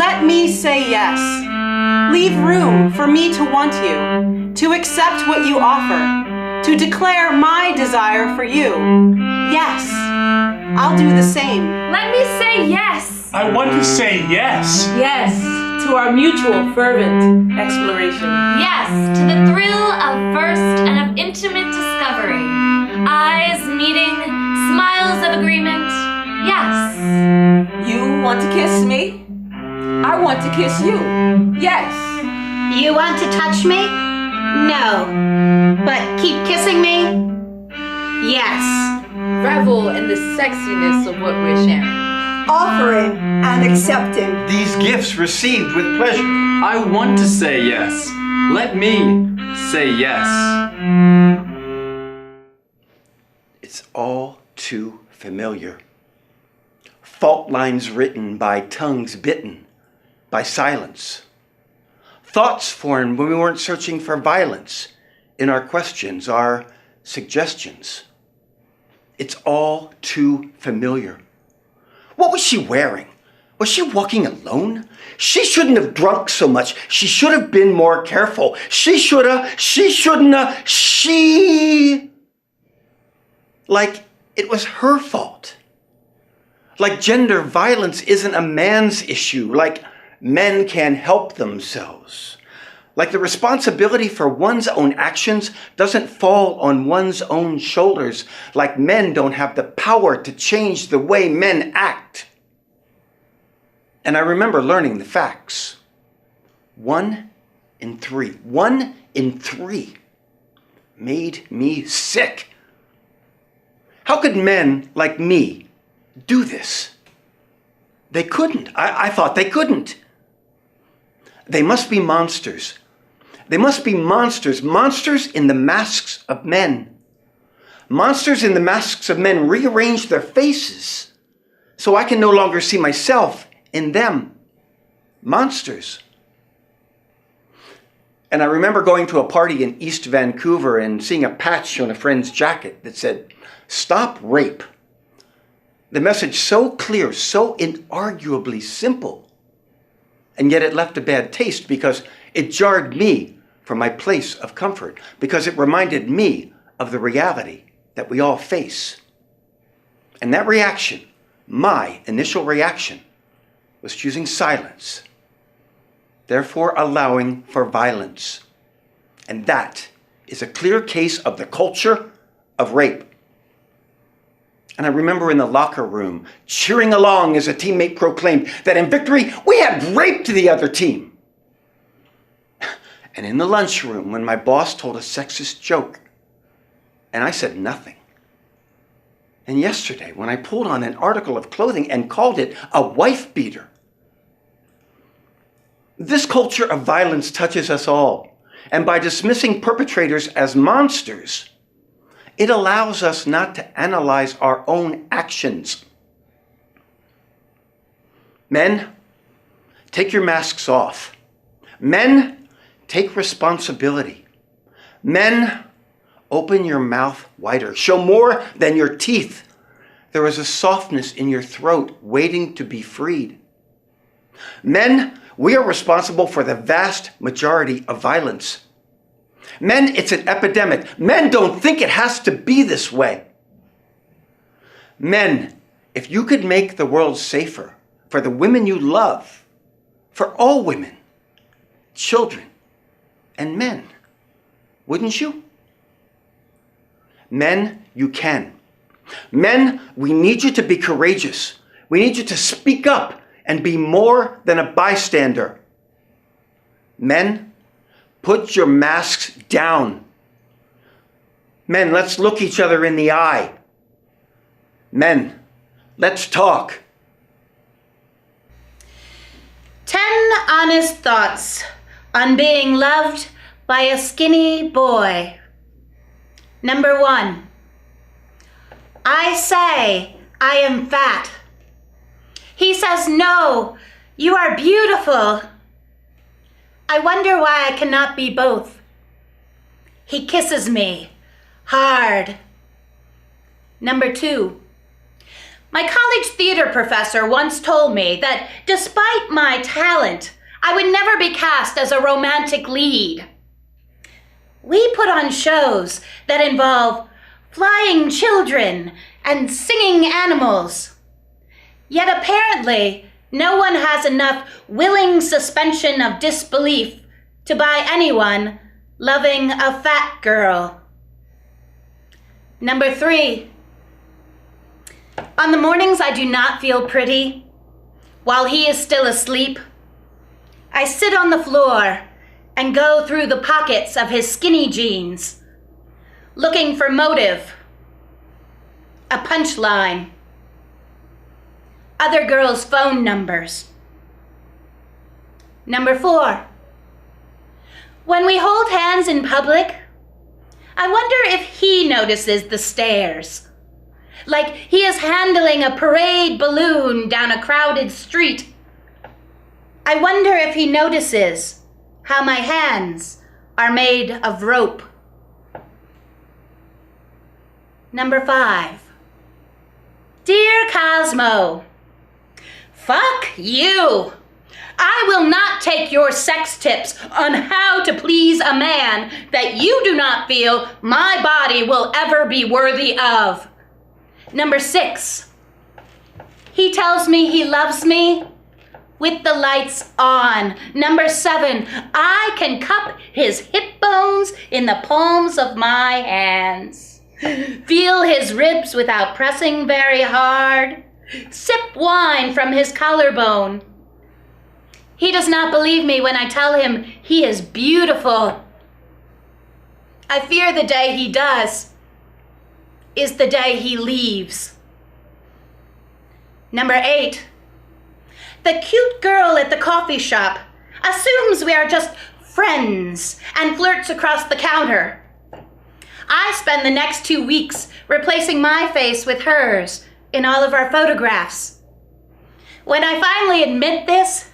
Let me say yes. Leave room for me to want you, to accept what you offer, to declare my desire for you. Yes, I'll do the same. Let me say yes. I want to say yes. Yes, to our mutual fervent exploration. Yes, to the thrill of first and of intimate discovery. Eyes meeting, smiles of agreement. Yes. You want to kiss me? I want to kiss you. Yes. You want to touch me? No. But keep kissing me? Yes. Revel in the sexiness of what we're sharing. Offering and accepting. These gifts received with pleasure. I want to say yes. Let me say yes. It's all too familiar. Fault lines written by tongues bitten, by silence. Thoughts formed when we weren't searching for violence in our questions, our suggestions. It's all too familiar. What was she wearing? Was she walking alone? She shouldn't have drunk so much. She should have been more careful. Like it was her fault. Like gender violence isn't a man's issue. Like men can help themselves. Like the responsibility for one's own actions doesn't fall on one's own shoulders. Like men don't have the power to change the way men act. And I remember learning the facts. 1 in 3 made me sick. How could men like me do this? They couldn't. I thought they couldn't. They must be monsters. They must be monsters. Monsters in the masks of men. Monsters in the masks of men rearrange their faces so I can no longer see myself in them. Monsters. And I remember going to a party in East Vancouver and seeing a patch on a friend's jacket that said, "Stop rape." The message so clear, so inarguably simple. And yet it left a bad taste because it jarred me from my place of comfort, because it reminded me of the reality that we all face. And that reaction, my initial reaction, was choosing silence, therefore allowing for violence. And that is a clear case of the culture of rape. And I remember in the locker room cheering along as a teammate proclaimed that in victory we had raped the other team. And in the lunchroom when my boss told a sexist joke and I said nothing. And yesterday when I pulled on an article of clothing and called it a wife beater. This culture of violence touches us all, and by dismissing perpetrators as monsters, it allows us not to analyze our own actions. Men, take your masks off. Men, take responsibility. Men, open your mouth wider. Show more than your teeth. There is a softness in your throat waiting to be freed. Men, we are responsible for the vast majority of violence. Men, it's an epidemic. Men don't think it has to be this way. Men, if you could make the world safer for the women you love, for all women, children, and men, wouldn't you? Men, you can. Men, we need you to be courageous. We need you to speak up and be more than a bystander. Men, put your masks down. Men, let's look each other in the eye. Men, let's talk. 10 honest thoughts on being loved by a skinny boy. Number 1. I say I am fat. He says, no, you are beautiful. I wonder why I cannot be both. He kisses me hard. Number 2. My college theater professor once told me that despite my talent, I would never be cast as a romantic lead. We put on shows that involve flying children and singing animals. Yet apparently, no one has enough willing suspension of disbelief to buy anyone loving a fat girl. Number 3. On the mornings I do not feel pretty, while he is still asleep, I sit on the floor and go through the pockets of his skinny jeans, looking for motive, a punchline, other girls' phone numbers. Number 4. When we hold hands in public, I wonder if he notices the stares. Like he is handling a parade balloon down a crowded street. I wonder if he notices how my hands are made of rope. Number 5. Dear Cosmo, fuck you. I will not take your sex tips on how to please a man that you do not feel my body will ever be worthy of. Number 6. He tells me he loves me with the lights on. Number 7. I can cup his hip bones in the palms of my hands. Feel his ribs without pressing very hard. Sip wine from his collarbone. He does not believe me when I tell him he is beautiful. I fear the day he does is the day he leaves. Number 8. The cute girl at the coffee shop assumes we are just friends and flirts across the counter. I spend the next 2 weeks replacing my face with hers in all of our photographs. When I finally admit this,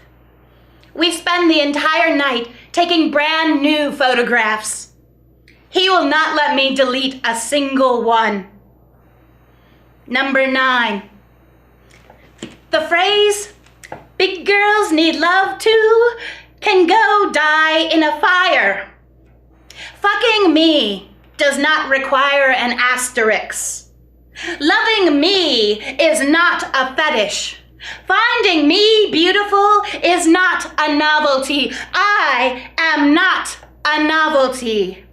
we spend the entire night taking brand new photographs. He will not let me delete a single one. Number 9. The phrase, big girls need love too, can go die in a fire. Fucking me does not require an asterisk. Loving me is not a fetish. Finding me beautiful is not a novelty. I am not a novelty.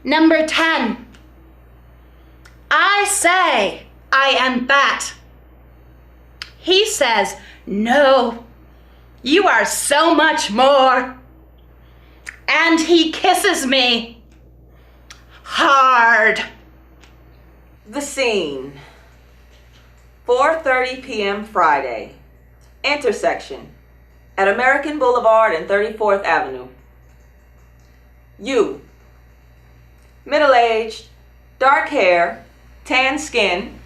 Number 10. I say I am fat. He says, no, you are so much more. And he kisses me hard. The scene. 4:30 p.m. Friday. Intersection. at American Boulevard and 34th Avenue. You, middle-aged, dark hair, tan skin,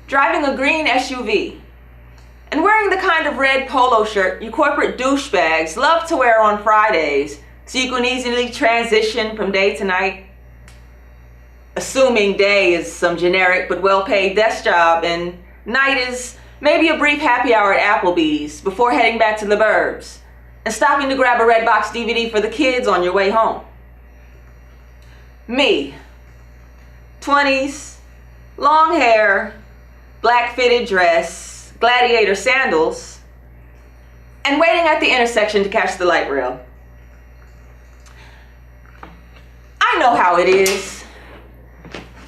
driving a green SUV, and wearing the kind of red polo shirt you corporate douchebags love to wear on Fridays so you can easily transition from day to night. Assuming day is some generic but well-paid desk job and night is maybe a brief happy hour at Applebee's before heading back to the burbs and stopping to grab a Redbox DVD for the kids on your way home. Me, 20s, long hair, black fitted dress, gladiator sandals, and waiting at the intersection to catch the light rail. I know how it is.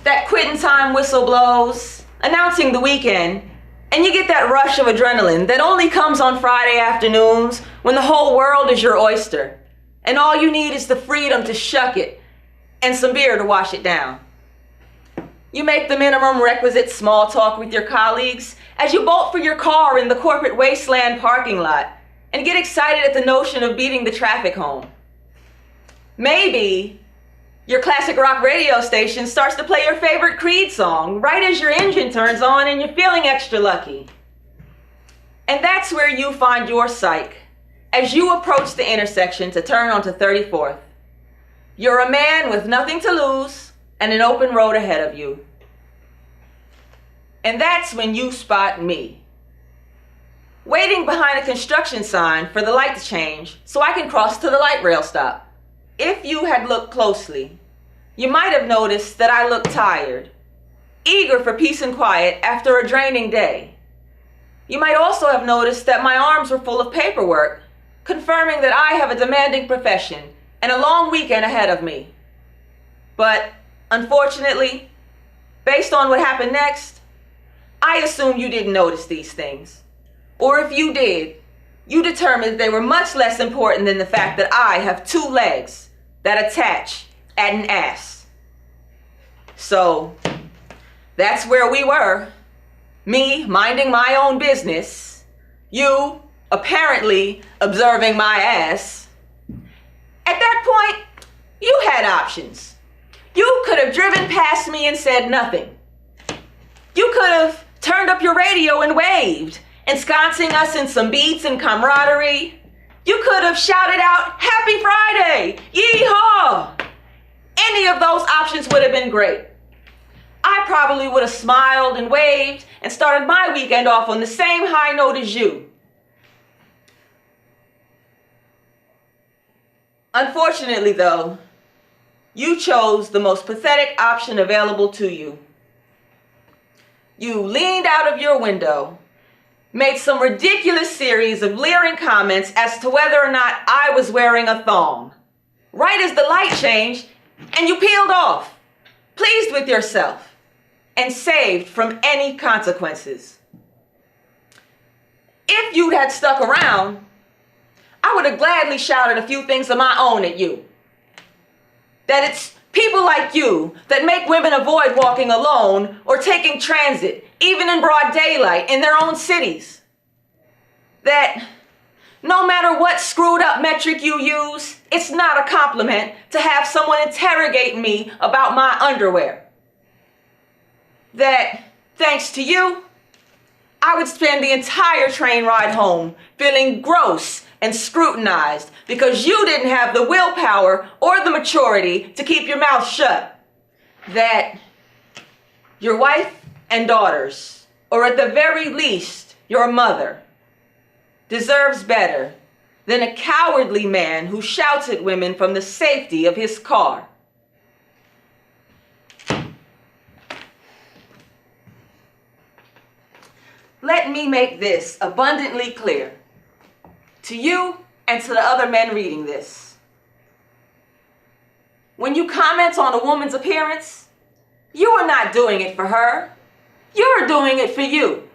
That quitting time whistle blows, announcing the weekend, and you get that rush of adrenaline that only comes on Friday afternoons when the whole world is your oyster, and all you need is the freedom to shuck it and some beer to wash it down. You make the minimum requisite small talk with your colleagues as you bolt for your car in the corporate wasteland parking lot and get excited at the notion of beating the traffic home. Maybe your classic rock radio station starts to play your favorite Creed song right as your engine turns on and you're feeling extra lucky. And that's where you find your psyche as you approach the intersection to turn onto 34th. You're a man with nothing to lose and an open road ahead of you. And that's when you spot me, waiting behind a construction sign for the light to change so I can cross to the light rail stop. If you had looked closely, you might have noticed that I looked tired, eager for peace and quiet after a draining day. You might also have noticed that my arms were full of paperwork, confirming that I have a demanding profession and a long weekend ahead of me. But unfortunately, based on what happened next, I assume you didn't notice these things. Or if you did, you determined they were much less important than the fact that I have two legs that attach at an ass. So that's where we were. Me minding my own business, you apparently observing my ass. At that point, you had options. You could have driven past me and said nothing. You could have turned up your radio and waved, ensconcing us in some beats and camaraderie. You could have shouted out, "Happy Friday! Yee-haw!" Any of those options would have been great. I probably would have smiled and waved and started my weekend off on the same high note as you. Unfortunately, though, you chose the most pathetic option available to you. You leaned out of your window, made some ridiculous series of leering comments as to whether or not I was wearing a thong, right as the light changed, and you peeled off, pleased with yourself, and saved from any consequences. If you had stuck around, I would have gladly shouted a few things of my own at you. That it's people like you that make women avoid walking alone or taking transit, even in broad daylight, in their own cities. That no matter what screwed up metric you use, it's not a compliment to have someone interrogate me about my underwear. That, thanks to you, I would spend the entire train ride home feeling gross and scrutinized because you didn't have the willpower or the maturity to keep your mouth shut. That your wife and daughters, or at the very least, your mother, deserves better than a cowardly man who shouts at women from the safety of his car. Let me make this abundantly clear to you and to the other men reading this. When you comment on a woman's appearance, you are not doing it for her. You're doing it for you.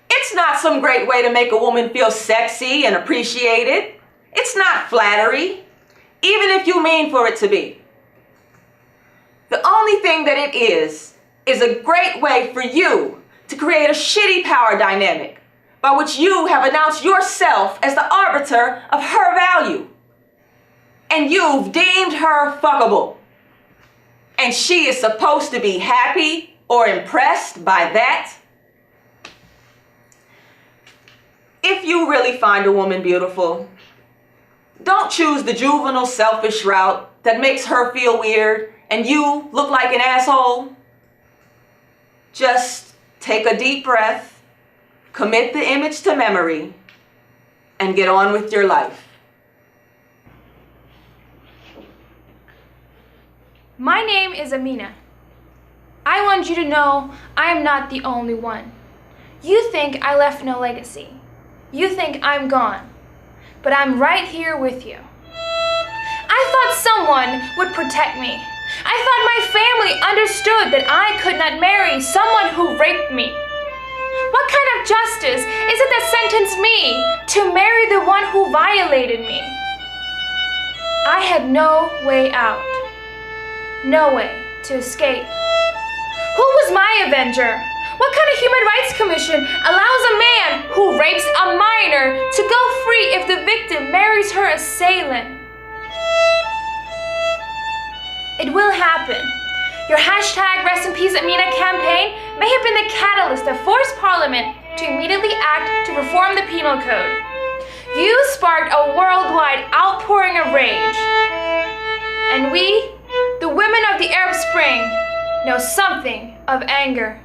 It's not some great way to make a woman feel sexy and appreciated. It's not flattery, even if you mean for it to be. The only thing that it is a great way for you to create a shitty power dynamic by which you have announced yourself as the arbiter of her value. And you've deemed her fuckable. And she is supposed to be happy or impressed by that? If you really find a woman beautiful, don't choose the juvenile, selfish route that makes her feel weird and you look like an asshole. Just take a deep breath, commit the image to memory, and get on with your life. My name is Amina. I want you to know I am not the only one. You think I left no legacy. You think I'm gone. But I'm right here with you. I thought someone would protect me. I thought my family understood that I could not marry someone who raped me. What kind of justice is it that sentenced me to marry the one who violated me? I had no way out. No way to escape. Who was my avenger? What kind of human rights commission allows a man who rapes a minor to go free if the victim marries her assailant? It will happen. Your hashtag Rest in Peace Amina campaign may have been the catalyst that forced Parliament to immediately act to reform the penal code. You sparked a worldwide outpouring of rage. And we, the women of the Arab Spring, know something of anger.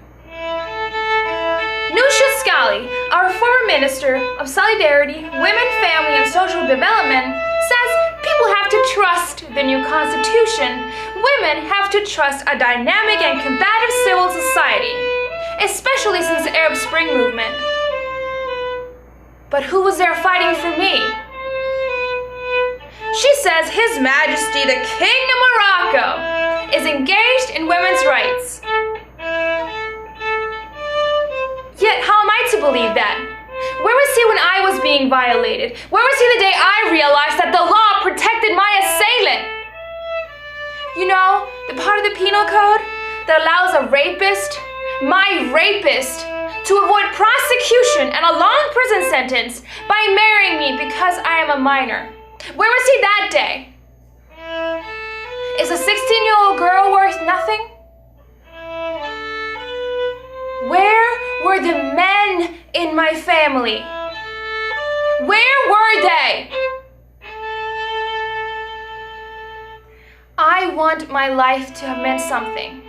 Nusha Scali, our former Minister of Solidarity, Women, Family and Social Development, says people have to trust the new constitution. Women have to trust a dynamic and combative civil society, especially since the Arab Spring movement. But who was there fighting for me? She says His Majesty the King of Morocco is engaged in women's rights. Yet how am I to believe that? Where was he when I was being violated? Where was he the day I realized that the law protected my assailant? You know, the part of the penal code that allows a rapist, my rapist, to avoid prosecution and a long prison sentence by marrying me because I am a minor. Where was he that day? Is a 16-year-old girl worth nothing? Where were the men in my family? Where were they? I want my life to have meant something.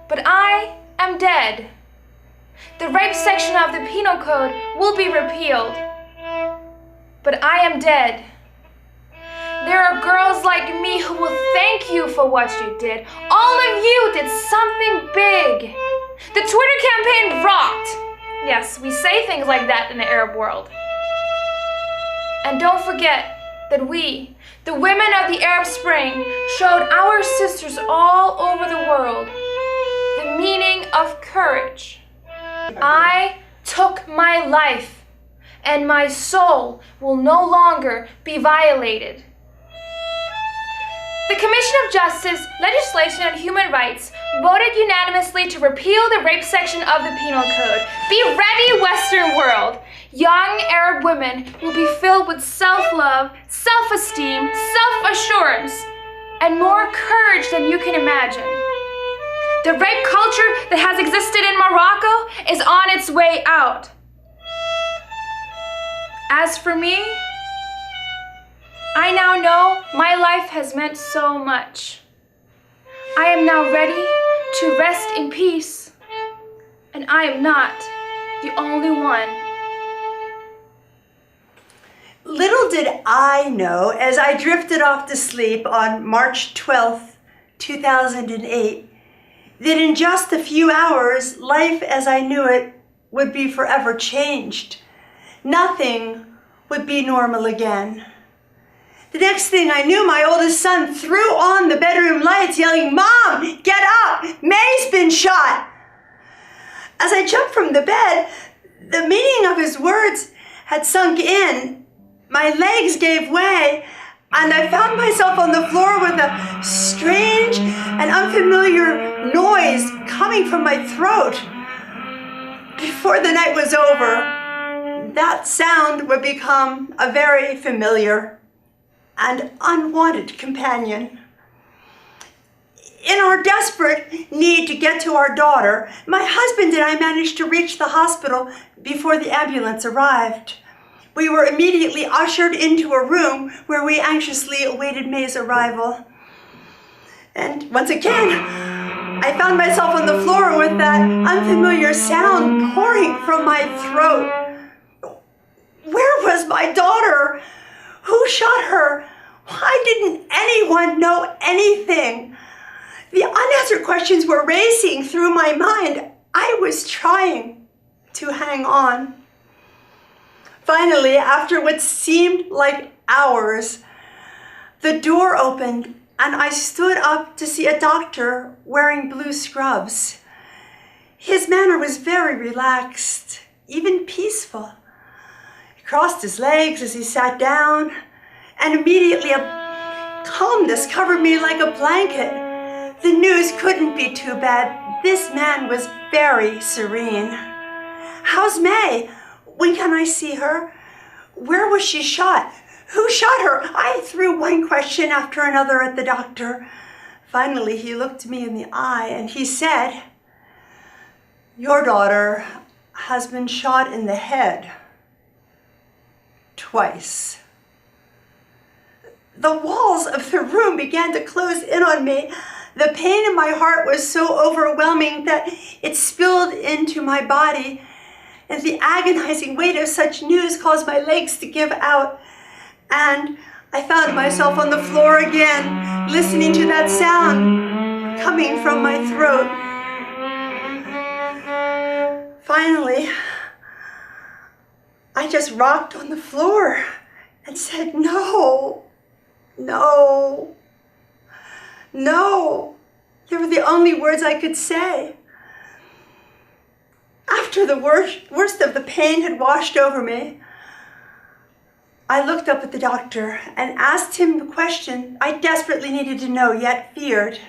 But I am dead. The rape section of the penal code will be repealed. But I am dead. There are girls like me who will thank you for what you did. All of you did something big. The Twitter campaign rocked. Yes, we say things like that in the Arab world. And don't forget that we, the women of the Arab Spring, showed our sisters all over the world the meaning of courage. I took my life, and my soul will no longer be violated. The Commission of Justice, Legislation and Human Rights voted unanimously to repeal the rape section of the penal code. Be ready, Western world! Young Arab women will be filled with self-love, self-esteem, self-assurance, and more courage than you can imagine. The rape culture that has existed in Morocco is on its way out. As for me, I now know my life has meant so much. I am now ready to rest in peace, and I am not the only one. Little did I know, as I drifted off to sleep on March 12th, 2008, that in just a few hours, life as I knew it would be forever changed. Nothing would be normal again. The next thing I knew, my oldest son threw on the bedroom lights, yelling, "Mom, get up! May's been shot!" As I jumped from the bed, the meaning of his words had sunk in. My legs gave way, and I found myself on the floor with a strange and unfamiliar noise coming from my throat. before the night was over, that sound would become a very familiar and unwanted companion. In our desperate need to get to our daughter, my husband and I managed to reach the hospital before the ambulance arrived. We were immediately ushered into a room where we anxiously awaited May's arrival. And once again, I found myself on the floor with that unfamiliar sound pouring from my throat. Where was my daughter? Who shot her? Why didn't anyone know anything? The unanswered questions were racing through my mind. I was trying to hang on. Finally, after what seemed like hours, the door opened and I stood up to see a doctor wearing blue scrubs. His manner was very relaxed, even peaceful. He crossed his legs as he sat down, and immediately a calmness covered me like a blanket. The news couldn't be too bad. This man was very serene. How's May? When can I see her? Where was she shot? Who shot her? I threw one question after another at the doctor. Finally, he looked me in the eye and he said, "Your daughter has been shot in the head. Twice." The walls of the room began to close in on me. The pain in my heart was so overwhelming that it spilled into my body, and the agonizing weight of such news caused my legs to give out. And I found myself on the floor again, listening to that sound coming from my throat. Finally, I just rocked on the floor and said, "No, no, no." They were the only words I could say. After the worst of the pain had washed over me, I looked up at the doctor and asked him the question I desperately needed to know, yet feared.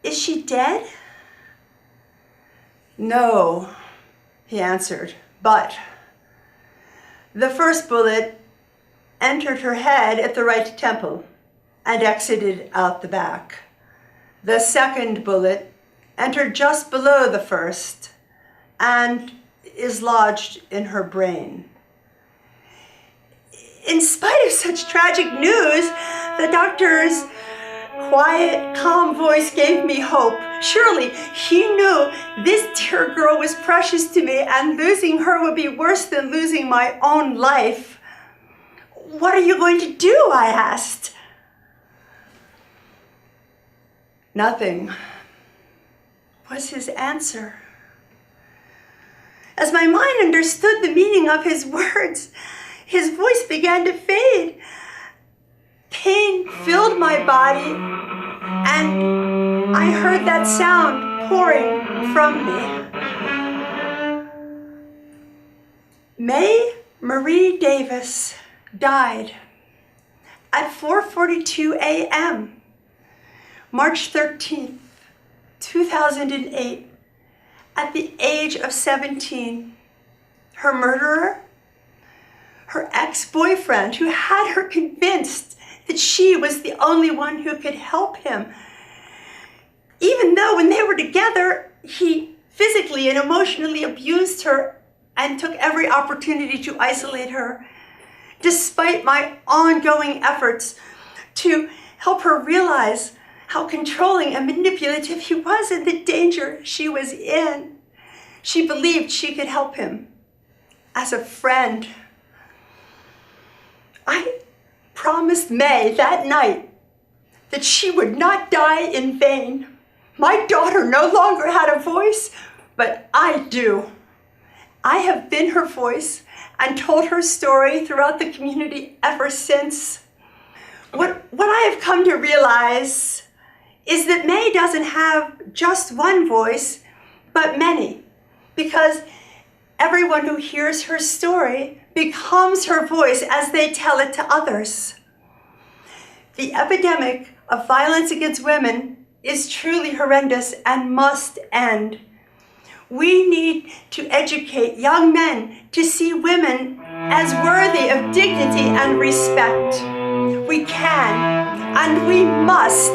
"Is she dead?" "No," he answered, "but the first bullet entered her head at the right temple and exited out the back. The second bullet entered just below the first and is lodged in her brain." In spite of such tragic news, the doctor's quiet, calm voice gave me hope. Surely he knew this dear girl was precious to me, and losing her would be worse than losing my own life. "What are you going to do?" I asked. "Nothing," was his answer. As my mind understood the meaning of his words, his voice began to fade. Pain filled my body, and I heard that sound pouring from me. May Marie Davis died at 4:42 a.m., March 13th, 2008, at the age of 17. Her murderer? Her ex-boyfriend, who had her convinced that she was the only one who could help him. Even though when they were together, he physically and emotionally abused her and took every opportunity to isolate her, despite my ongoing efforts to help her realize how controlling and manipulative he was and the danger she was in. She believed she could help him as a friend. I promised May that night that she would not die in vain. My daughter no longer had a voice, but I do. I have been her voice and told her story throughout the community ever since. What I have come to realize is that May doesn't have just one voice, but many, because everyone who hears her story becomes her voice as they tell it to others. The epidemic of violence against women is truly horrendous and must end. We need to educate young men to see women as worthy of dignity and respect. We can and we must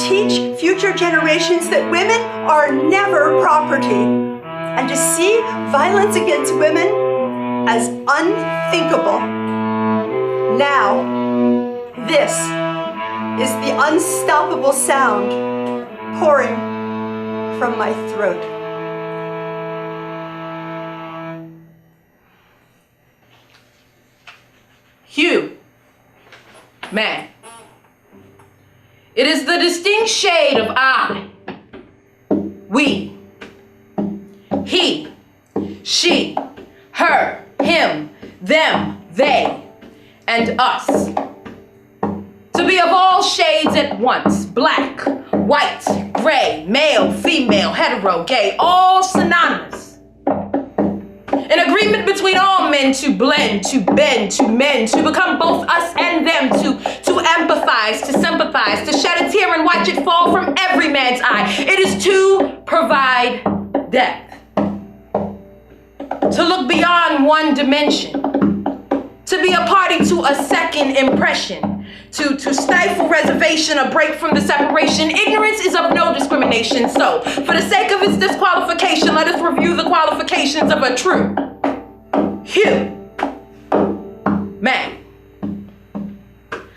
teach future generations that women are never property, and to see violence against women as unthinkable. Now, this is the unstoppable sound pouring from my throat. Hugh, man, it is the distinct shade of I, we, he, she, her, him, them, they, and us. To be of all shades at once, black, white, gray, male, female, hetero, gay, all synonymous. An agreement between all men to blend, to bend, to mend, to become both us and them, to empathize, to sympathize, to shed a tear and watch it fall from every man's eye. It is to provide depth. To look beyond one dimension. To be a party to a second impression. To stifle reservation, a break from the separation. Ignorance is of no discrimination. So, for the sake of its disqualification, let us review the qualifications of a true Hugh man.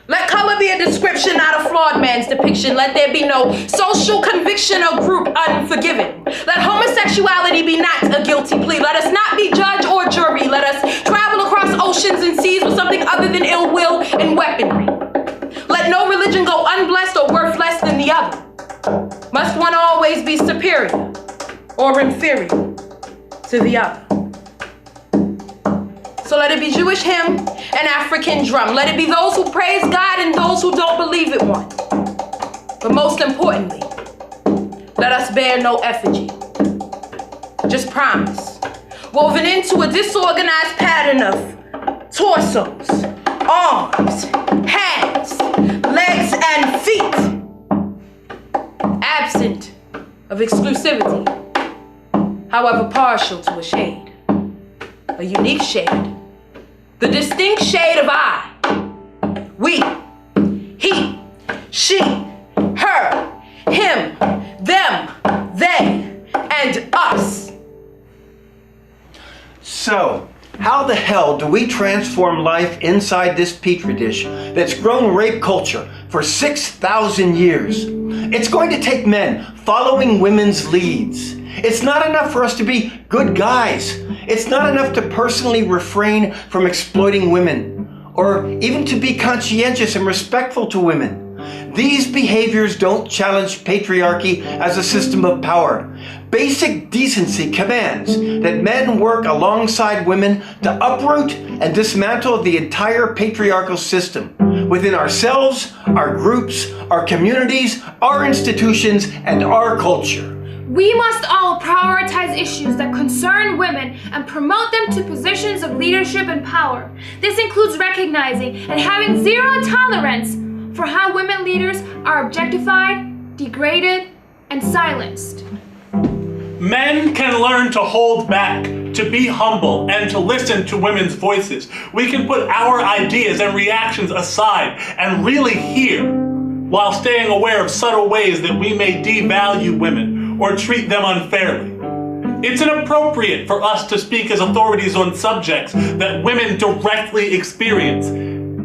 Let color be a description, not a flawed man's depiction. Let there be no social conviction or group unforgiven. Let homosexuality be not a guilty plea. Let us not be judge or jury. Let us travel across oceans and seas with something other than ill will and weaponry. Let no religion go unblessed or worth less than the other. Must one always be superior or inferior to the other? So let it be Jewish hymn and African drum. Let it be those who praise God and those who don't believe it one. But most importantly, let us bear no effigy. Just promise. Woven into a disorganized pattern of torsos, arms, hands, legs, and feet. Absent of exclusivity, however partial to a shade. A unique shade. The distinct shade of I. We. He. She. Her. Him. Them. They. And us. So, how the hell do we transform life inside this petri dish that's grown rape culture for 6,000 years? It's going to take men following women's leads. It's not enough for us to be good guys. It's not enough to personally refrain from exploiting women, or even to be conscientious and respectful to women. These behaviors don't challenge patriarchy as a system of power. Basic decency commands that men work alongside women to uproot and dismantle the entire patriarchal system within ourselves, our groups, our communities, our institutions, and our culture. We must all prioritize issues that concern women and promote them to positions of leadership and power. This includes recognizing and having zero tolerance for how women leaders are objectified, degraded, and silenced. Men can learn to hold back, to be humble, and to listen to women's voices. We can put our ideas and reactions aside and really hear, while staying aware of subtle ways that we may devalue women or treat them unfairly. It's inappropriate for us to speak as authorities on subjects that women directly experience.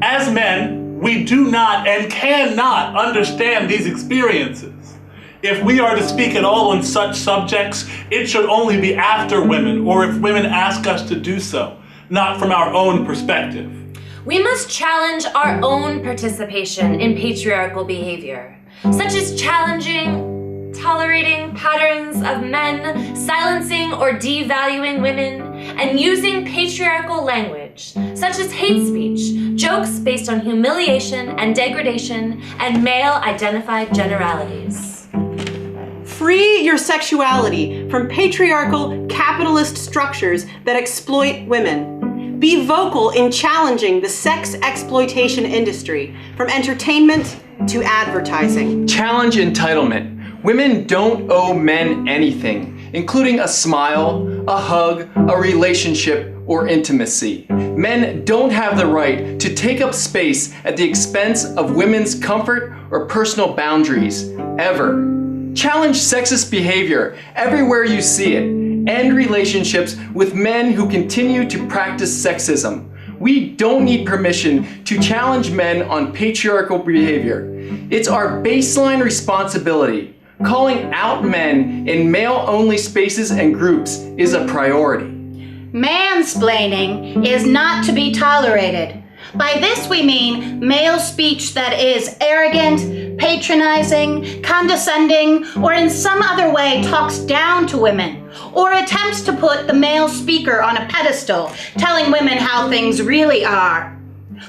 As men, we do not and cannot understand these experiences. If we are to speak at all on such subjects, it should only be after women, or if women ask us to do so, not from our own perspective. We must challenge our own participation in patriarchal behavior, such as tolerating patterns of men silencing or devaluing women, and using patriarchal language, such as hate speech, jokes based on humiliation and degradation, and male-identified generalities. Free your sexuality from patriarchal capitalist structures that exploit women. Be vocal in challenging the sex exploitation industry, from entertainment to advertising. Challenge entitlement. Women don't owe men anything. including a smile, a hug, a relationship, or intimacy. Men don't have the right to take up space at the expense of women's comfort or personal boundaries, ever. Challenge sexist behavior everywhere you see it. End relationships with men who continue to practice sexism. We don't need permission to challenge men on patriarchal behavior. It's our baseline responsibility. Calling out men in male-only spaces and groups is a priority. Mansplaining is not to be tolerated. By this we mean male speech that is arrogant, patronizing, condescending, or in some other way talks down to women, or attempts to put the male speaker on a pedestal, telling women how things really are.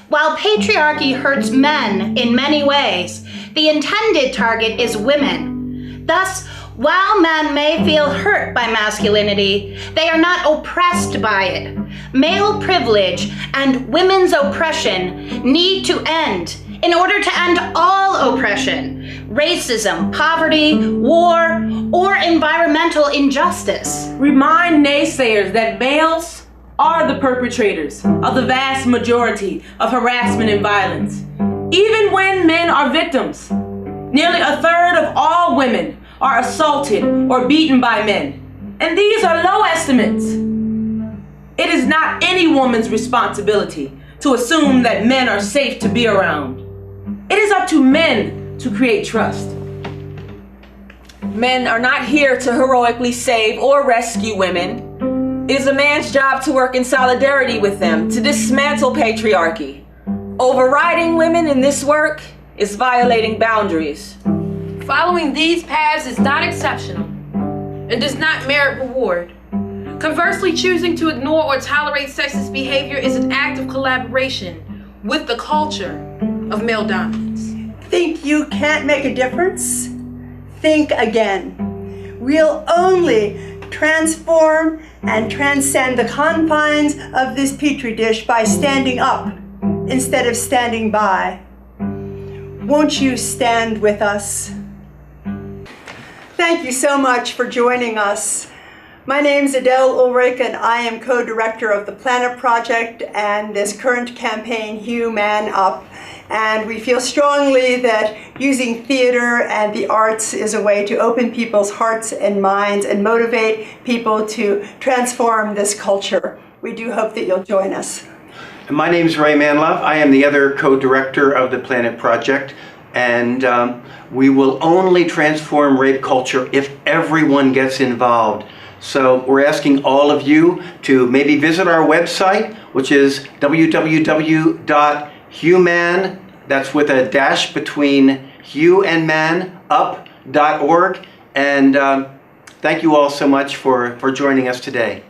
While patriarchy hurts men in many ways, the intended target is women. Thus, while men may feel hurt by masculinity, they are not oppressed by it. Male privilege and women's oppression need to end in order to end all oppression, racism, poverty, war, or environmental injustice. Remind naysayers that males are the perpetrators of the vast majority of harassment and violence, even when men are victims. Nearly a third of all women are assaulted or beaten by men, and these are low estimates. It is not any woman's responsibility to assume that men are safe to be around. It is up to men to create trust. Men are not here to heroically save or rescue women. It is a man's job to work in solidarity with them, to dismantle patriarchy. Overriding women in this work is violating boundaries. Following these paths is not exceptional and does not merit reward. Conversely, choosing to ignore or tolerate sexist behavior is an act of collaboration with the culture of male dominance. Think you can't make a difference? Think again. We'll only transform and transcend the confines of this petri dish by standing up instead of standing by. Won't you stand with us? Thank you so much for joining us. My name is Adele Ulrich, and I am co-director of the Planet Project and this current campaign, Hugh Man Up. And we feel strongly that using theater and the arts is a way to open people's hearts and minds and motivate people to transform this culture. We do hope that you'll join us. My name is Ray Manlove. I am the other co-director of the Planet Project, and we will only transform rape culture if everyone gets involved. So we're asking all of you to maybe visit our website, which is www.human, that's with a dash between Hugh and Man, up.org. And thank you all so much for joining us today.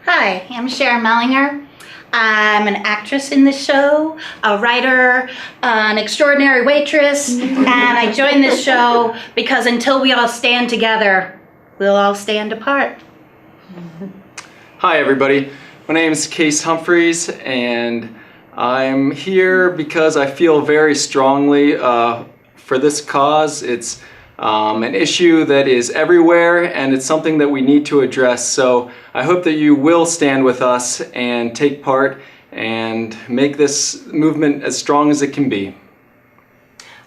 Hi, I'm Sharon Mellinger. I'm an actress in this show, a writer, an extraordinary waitress, and I joined this show because until we all stand together, we'll all stand apart. Hi everybody, my name is Case Humphreys, and I'm here because I feel very strongly for this cause. It's an issue that is everywhere, and it's something that we need to address. So I hope that you will stand with us and take part and make this movement as strong as it can be.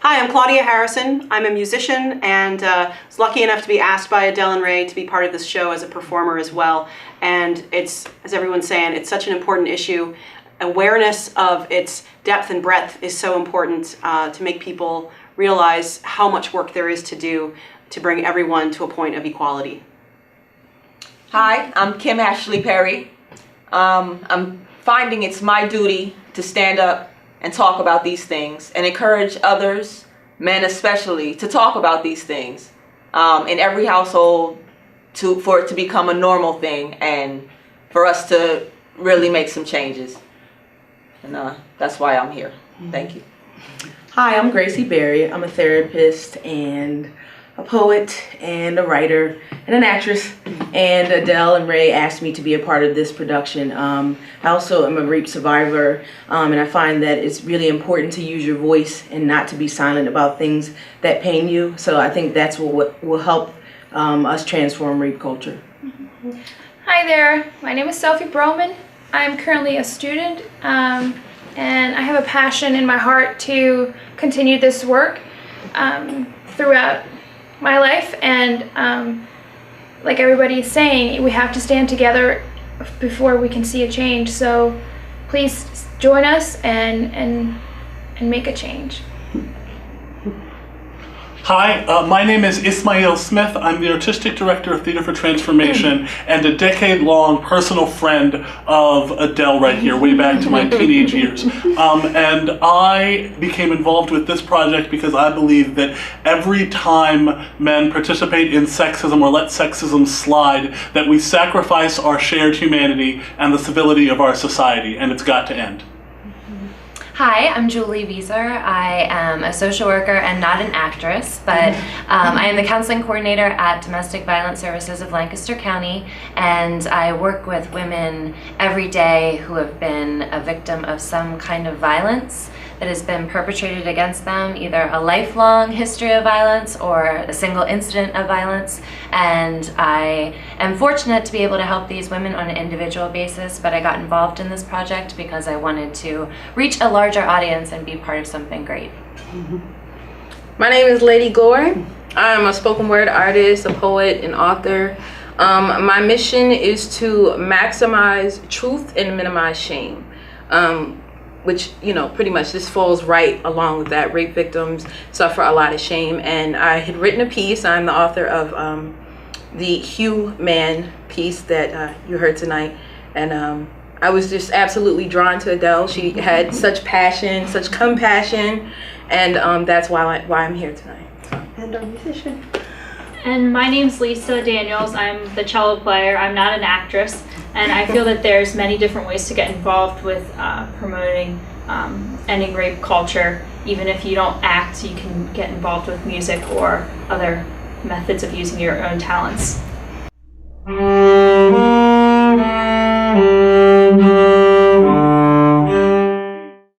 Hi, I'm Claudia Harrison. I'm a musician and was lucky enough to be asked by Adele and Ray to be part of this show as a performer as well. And it's, as everyone's saying, it's such an important issue. Awareness of its depth and breadth is so important to make people realize how much work there is to do to bring everyone to a point of equality. Hi, I'm Kim Ashley Perry. I'm finding it's my duty to stand up and talk about these things and encourage others, men especially, to talk about these things in every household for it to become a normal thing and for us to really make some changes. And that's why I'm here. Thank you. Hi, I'm Gracie Berry. I'm a therapist and a poet and a writer and an actress. And Adele and Ray asked me to be a part of this production. I also am a rape survivor, and I find that it's really important to use your voice and not to be silent about things that pain you. So I think that's what will help us transform rape culture. Hi there, my name is Sophie Broman. I'm currently a student, and I have a passion in my heart to continue this work throughout my life. And like everybody is saying, we have to stand together before we can see a change. So please join us and make a change. Hi, my name is Ismail Smith. I'm the Artistic Director of Theater for Transformation and a decade-long personal friend of Adele right here, way back to my teenage years. And I became involved with this project because I believe that every time men participate in sexism or let sexism slide, that we sacrifice our shared humanity and the civility of our society, and it's got to end. Hi, I'm Julie Wieser. I am a social worker and not an actress, but I am the counseling coordinator at Domestic Violence Services of Lancaster County, and I work with women every day who have been a victim of some kind of violence that has been perpetrated against them, either a lifelong history of violence or a single incident of violence. And I am fortunate to be able to help these women on an individual basis, but I got involved in this project because I wanted to reach a larger audience and be part of something great. My name is Lady Gore. I'm a spoken word artist, a poet, and author. My mission is to maximize truth and minimize shame. Which, you know, pretty much this falls right along with that. Rape victims suffer a lot of shame. And I had written a piece. I'm the author of the Hugh Man piece that you heard tonight. And I was just absolutely drawn to Adele. She had such passion, such compassion. And that's why I'm here tonight. And our musician. And my name's Lisa Daniels. I'm the cello player. I'm not an actress. And I feel that there's many different ways to get involved with promoting ending rape culture. Even if you don't act, you can get involved with music or other methods of using your own talents.